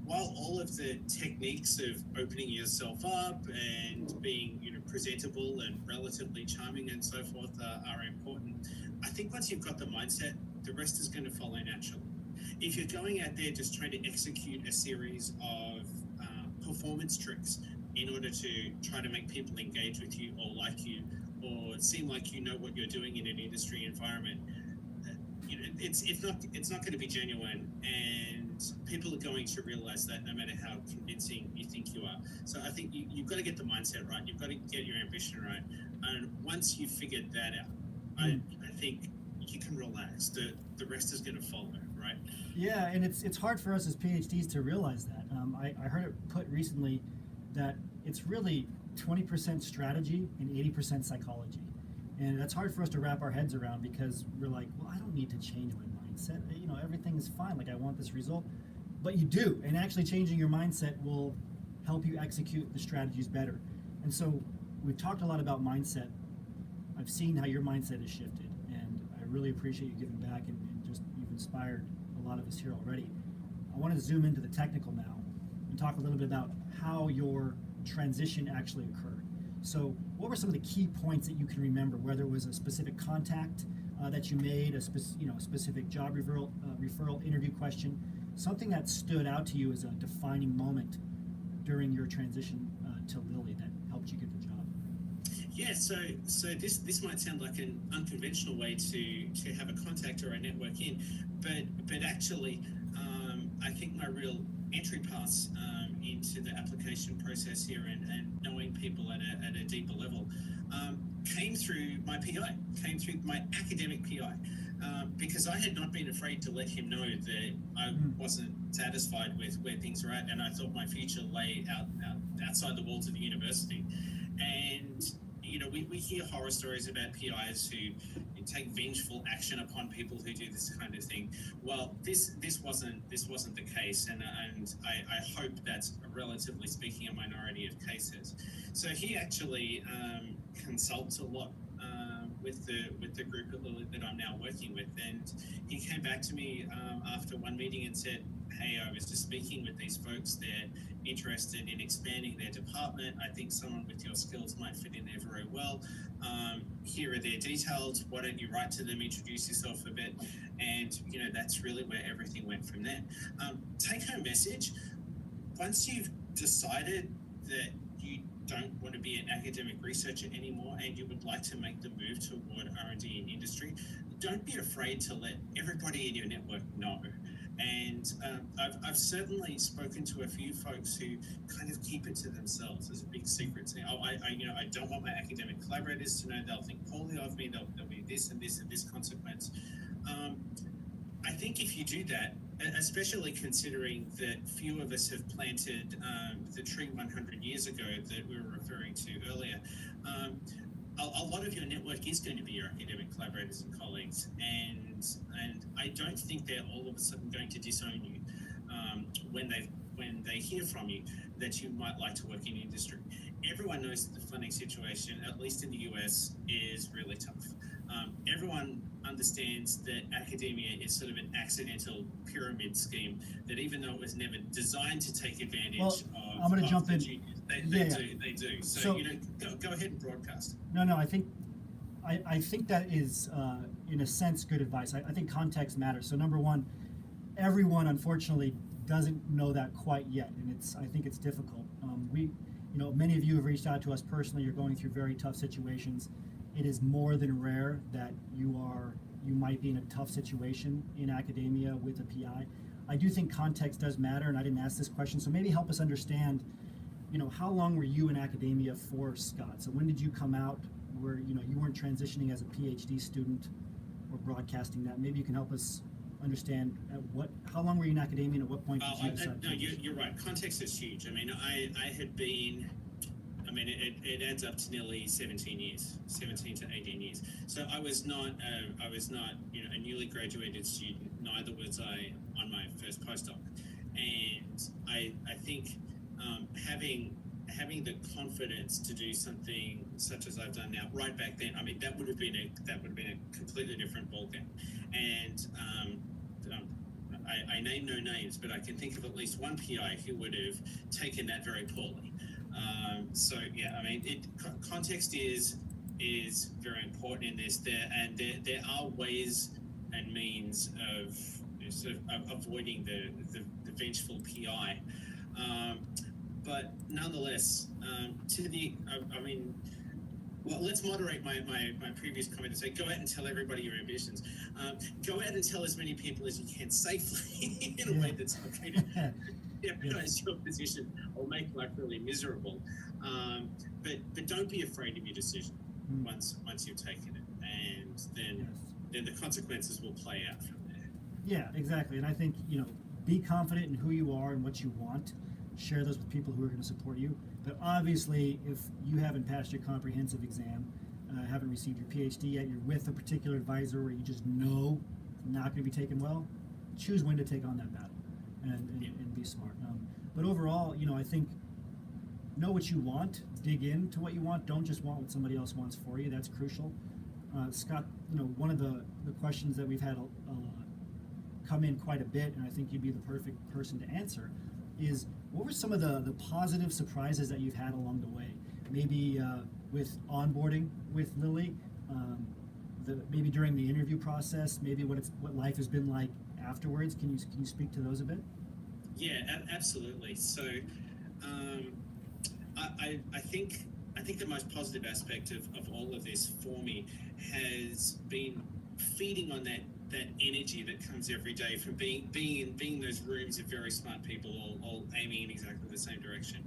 while all of the techniques of opening yourself up and being, presentable and relatively charming and so forth are important, I think once you've got the mindset, the rest is going to follow naturally. If you're going out there just trying to execute a series of performance tricks in order to try to make people engage with you or like you or seem like you know what you're doing in an industry environment, it's not going to be genuine, and people are going to realize that no matter how convincing you think you are. So I think you've got to get the mindset right. You've got to get your ambition right, and once you've figured that out, I think you can relax. The rest is going to follow, right? Yeah, and it's hard for us as PhDs to realize that. I heard it put recently that it's really 20% strategy and 80% psychology. And that's hard for us to wrap our heads around because we're like, well, I don't need to change my mindset. Everything is fine. Like, I want this result. But you do. And actually changing your mindset will help you execute the strategies better. And so we've talked a lot about mindset. I've seen how your mindset has shifted. And I really appreciate you giving back and just you've inspired a lot of us here already. I want to zoom into the technical now and talk a little bit about how your transition actually occurred. So what were some of the key points that you can remember, whether it was a specific contact that you made, a specific job referral interview question, something that stood out to you as a defining moment during your transition to Lilly that helped you get the job? Yeah, so this might sound like an unconventional way to have a contact or a network in, but actually, I think my real entry pass into the application process here and knowing people at a deeper level came through my PI, came through my academic PI, because I had not been afraid to let him know that I wasn't satisfied with where things were at, and I thought my future lay outside the walls of the university. And we hear horror stories about PIs who take vengeful action upon people who do this kind of thing. Well, this wasn't the case, and I hope that's relatively speaking a minority of cases. So he actually consults a lot with the group at Lilly that I'm now working with, and he came back to me after one meeting and said, hey, I was just speaking with these folks. They're interested in expanding their department. I think someone with your skills might fit in there very well. Here are their details. Why don't you write to them, introduce yourself a bit? And, that's really where everything went from there. Take home message. Once you've decided that you don't want to be an academic researcher anymore and you would like to make the move toward R&D in industry, don't be afraid to let everybody in your network know. And I've certainly spoken to a few folks who kind of keep it to themselves as a big secret, saying, I don't want my academic collaborators to know. They'll think poorly of me. There'll be this and this and this consequence. I think if you do that, especially considering that few of us have planted the tree 100 years ago that we were referring to earlier, a lot of your network is going to be your academic collaborators and colleagues, and I don't think they're all of a sudden going to disown you when they hear from you that you might like to work in industry. Everyone knows that the funding situation, at least in the US, is really tough. Everyone understands that academia is sort of an accidental pyramid scheme, that even though it was never designed to take advantage of I'm going to jump in. Genius, they do. So go ahead and broadcast. No, I think that is, in a sense, good advice. I think context matters. So number one, everyone unfortunately doesn't know that quite yet, and I think it's difficult. Many of you have reached out to us personally. You're going through very tough situations. It is more than rare that you might be in a tough situation in academia with a PI. I do think context does matter, and I didn't ask this question, so maybe help us understand, how long were you in academia for, Scott? So when did you come out where, you weren't transitioning as a PhD student or broadcasting that? Maybe you can help us understand how long were you in academia and at what point did you decide to No, transition? you're right. Context is huge. I mean, I had been, it adds up to nearly 17 years, 17 to 18 years. So I was not a newly graduated student. Neither was I on my first postdoc. And I think having the confidence to do something such as I've done now, right back then, that would have been a completely different ballgame. And I name no names, but I can think of at least one PI who would have taken that very poorly. So yeah, context is very important in this. There are ways and means of sort of avoiding the vengeful PI, but nonetheless, well, let's moderate my previous comment and say, go out and tell everybody your ambitions. Go out and tell as many people as you can safely in a way that's not going to jeopardize your position or make life really miserable. But don't be afraid of your decision once you've taken it, and then the consequences will play out from there. Yeah, exactly. And I think, be confident in who you are and what you want. Share those with people who are going to support you. But obviously, if you haven't passed your comprehensive exam, haven't received your PhD yet, you're with a particular advisor where you just know not going to be taken well, choose when to take on that battle and be smart. But overall, I think know what you want, dig into what you want. Don't just want what somebody else wants for you. That's crucial. Scott, one of the questions that we've had come in quite a bit, and I think you'd be the perfect person to answer, is what were some of the positive surprises that you've had along the way? Maybe with onboarding with Lily, maybe during the interview process, maybe what life has been like afterwards. Can you speak to those a bit? Yeah, absolutely. So I think the most positive aspect of all of this for me has been feeding on that energy that comes every day from being in those rooms of very smart people all aiming in exactly the same direction.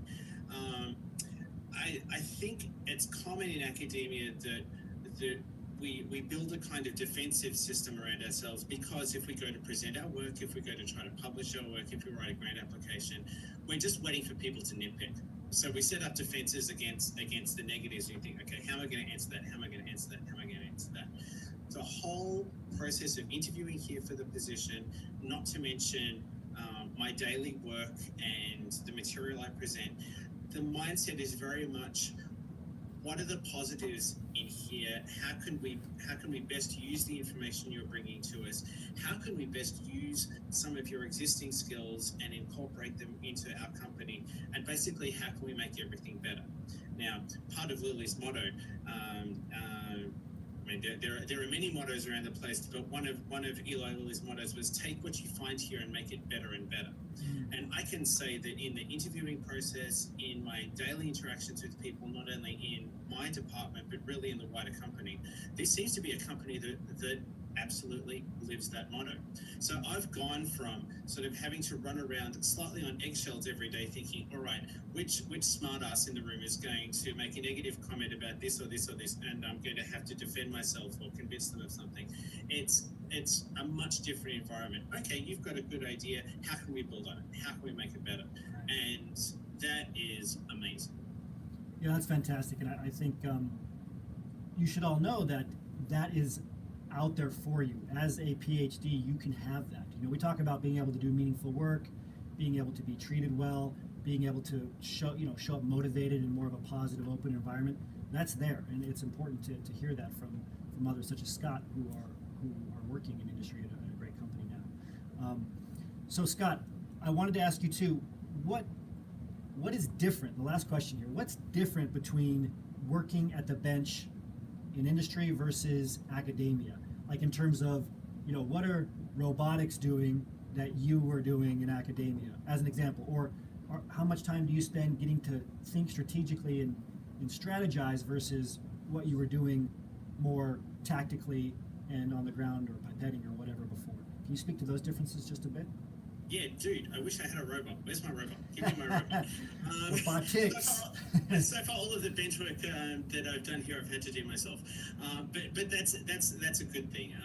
I think it's common in academia that we build a kind of defensive system around ourselves, because if we go to present our work, if we go to try to publish our work, if we write a grant application, we're just waiting for people to nitpick. So we set up defenses against the negatives, and you think, okay, how am I going to answer that? How am I going to answer that? How am I going to answer that? The whole process of interviewing here for the position, not to mention my daily work and the material I present, the mindset is very much, what are the positives in here? How can we best use the information you're bringing to us? How can we best use some of your existing skills and incorporate them into our company? And basically, how can we make everything better? Now, part of Lily's motto, there are many mottos around the place, but one of Eli Lilly's mottos was, take what you find here and make it better and better. And I can say that in the interviewing process, in my daily interactions with people, not only in my department, but really in the wider company, there seems to be a company that absolutely lives that motto. So I've gone from sort of having to run around slightly on eggshells every day thinking, all right, which smart ass in the room is going to make a negative comment about this or this or this, and I'm going to have to defend myself or convince them of something. It's a much different environment. Okay, you've got a good idea. How can we build on it? How can we make it better? And that is amazing. Yeah, that's fantastic. And I think you should all know that is out there for you. As a PhD, you can have that. We talk about being able to do meaningful work, being able to be treated well, being able to show up motivated in more of a positive, open environment. That's there, and it's important to hear that from others such as Scott, who are working in industry at a great company now. So Scott, I wanted to ask you too, what is different? The last question here: what's different between working at the bench in industry versus academia? Like in terms of, what are robotics doing that you were doing in academia, as an example? Or how much time do you spend getting to think strategically and strategize versus what you were doing more tactically and on the ground or pipetting or whatever before? Can you speak to those differences just a bit? Yeah, dude, I wish I had a robot. Where's my robot? Give me my robot. Robotics. So far, all of the bench work that I've done here, I've had to do myself. But that's a good thing.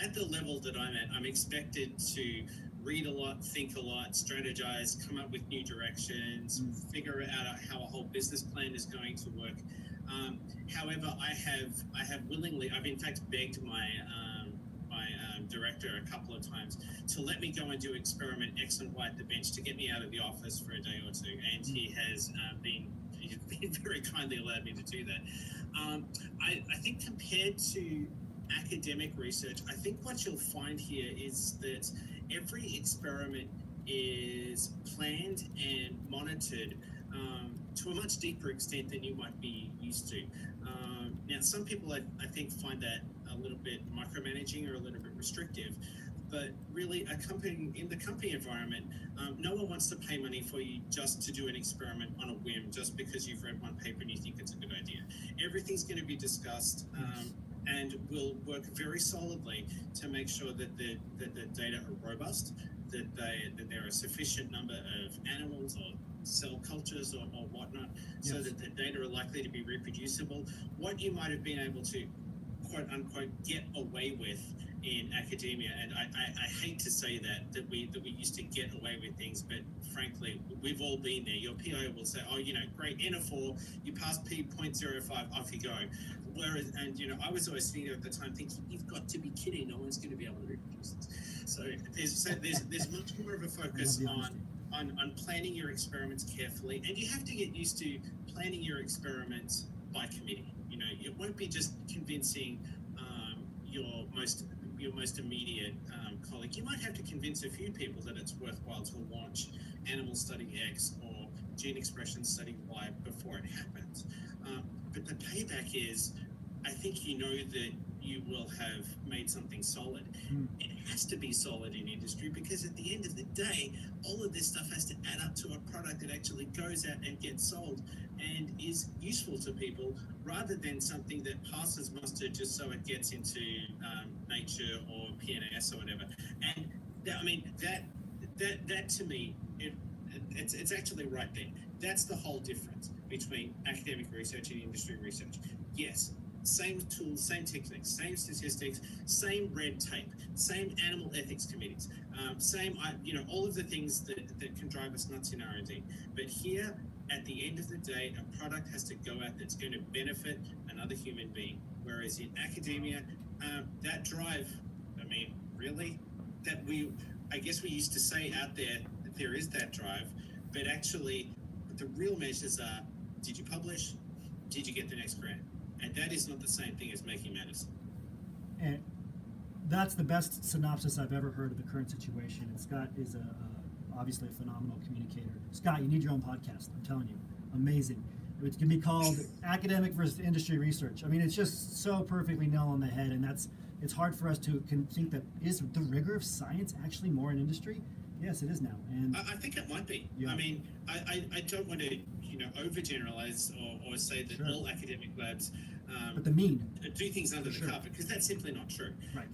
At the level that I'm at, I'm expected to read a lot, think a lot, strategize, come up with new directions, figure out how a whole business plan is going to work. However, I have willingly, I've in fact begged my director a couple of times to let me go and do experiment X and Y at the bench to get me out of the office for a day or two, and he has been very kindly allowed me to do that. I think compared to academic research, I think what you'll find here is that every experiment is planned and monitored to a much deeper extent than you might be used to. Now, some people I think find that a little bit micromanaging or a little bit restrictive, but really in the company environment, no one wants to pay money for you just to do an experiment on a whim, just because you've read one paper and you think it's a good idea. Everything's going to be discussed, and we'll work very solidly to make sure that the data are robust, that there are a sufficient number of animals or cell cultures or whatnot, so that the data are likely to be reproducible. What you might have been able to quote unquote get away with in academia, and I hate to say that we used to get away with things, but frankly we've all been there. Your PI will say, oh, great, N of 4, you passed P.05, off you go. Whereas, and I was always sitting there at the time thinking, you've got to be kidding, no one's going to be able to reproduce this. So there's much more of a focus on planning your experiments carefully, and you have to get used to planning your experiments by committee. It won't be just convincing your most immediate colleague. You might have to convince a few people that it's worthwhile to launch animal study X or gene expression study Y before it happens. But the payback is, I think that you will have made something solid. It has to be solid in industry, because at the end of the day, all of this stuff has to add up to a product that actually goes out and gets sold and is useful to people, rather than something that passes muster just so it gets into Nature or PNAS or whatever. And that to me, it's actually right there. That's the whole difference between academic research and industry research. Yes, same tools, same techniques, same statistics, same red tape, same animal ethics committees, same, all of the things that can drive us nuts in R&D. But here, at the end of the day, a product has to go out that's going to benefit another human being. Whereas in academia, that drive, really, I guess we used to say out there that there is that drive, but actually the real measures are, did you publish? Did you get the next grant? And that is not the same thing as making medicine. And that's the best synopsis I've ever heard of the current situation. And Scott is obviously a phenomenal communicator. Scott, you need your own podcast. I'm telling you, amazing. It's going to be called Academic versus Industry Research. It's just so perfectly nail on the head, and it's hard for us to think that is the rigor of science actually more in industry. Yes, it is now. And I think it might be. Yeah. I don't want to overgeneralize or say that all academic labs but the mean do things under the carpet, because that's simply not true. Right.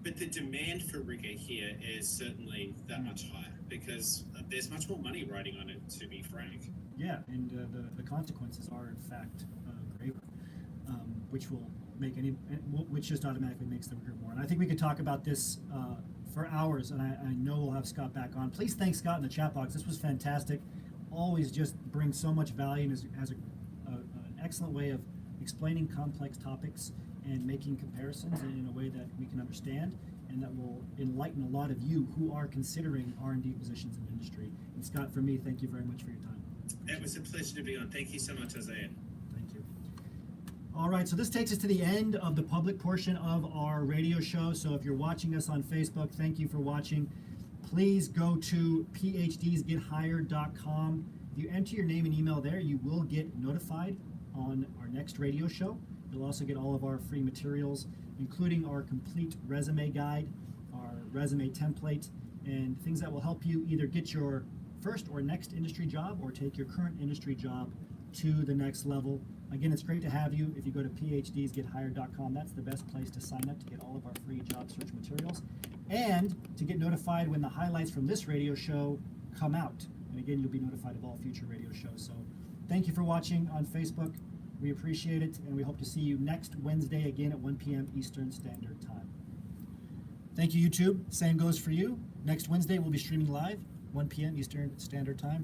But the demand for rigor here is certainly that much higher, because there's much more money riding on it, to be frank. Yeah, and the consequences are in fact graver, which just automatically makes the rigor more. And I think we could talk about this for hours, and I know we'll have Scott back on. Please thank Scott in the chat box. This was fantastic. Always just brings so much value, and has an excellent way of explaining complex topics and making comparisons in a way that we can understand, and that will enlighten a lot of you who are considering R&D positions in industry. And Scott, for me, thank you very much for your time. It was a pleasure to be on. Thank you so much, Isaiah. Thank you. All right, so this takes us to the end of the public portion of our radio show. So if you're watching us on Facebook, thank you for watching. Please go to phdsgethired.com. If you enter your name and email there, you will get notified on our next radio show. You'll also get all of our free materials, including our complete resume guide, our resume template, and things that will help you either get your first or next industry job, or take your current industry job to the next level. Again, it's great to have you. If you go to phdsgethired.com, that's the best place to sign up to get all of our free job search materials and to get notified when the highlights from this radio show come out. And again, you'll be notified of all future radio shows. So thank you for watching on Facebook. We appreciate it, and we hope to see you next Wednesday again at 1 p.m. Eastern Standard Time. Thank you, YouTube. Same goes for you. Next Wednesday, we'll be streaming live, 1 p.m. Eastern Standard Time.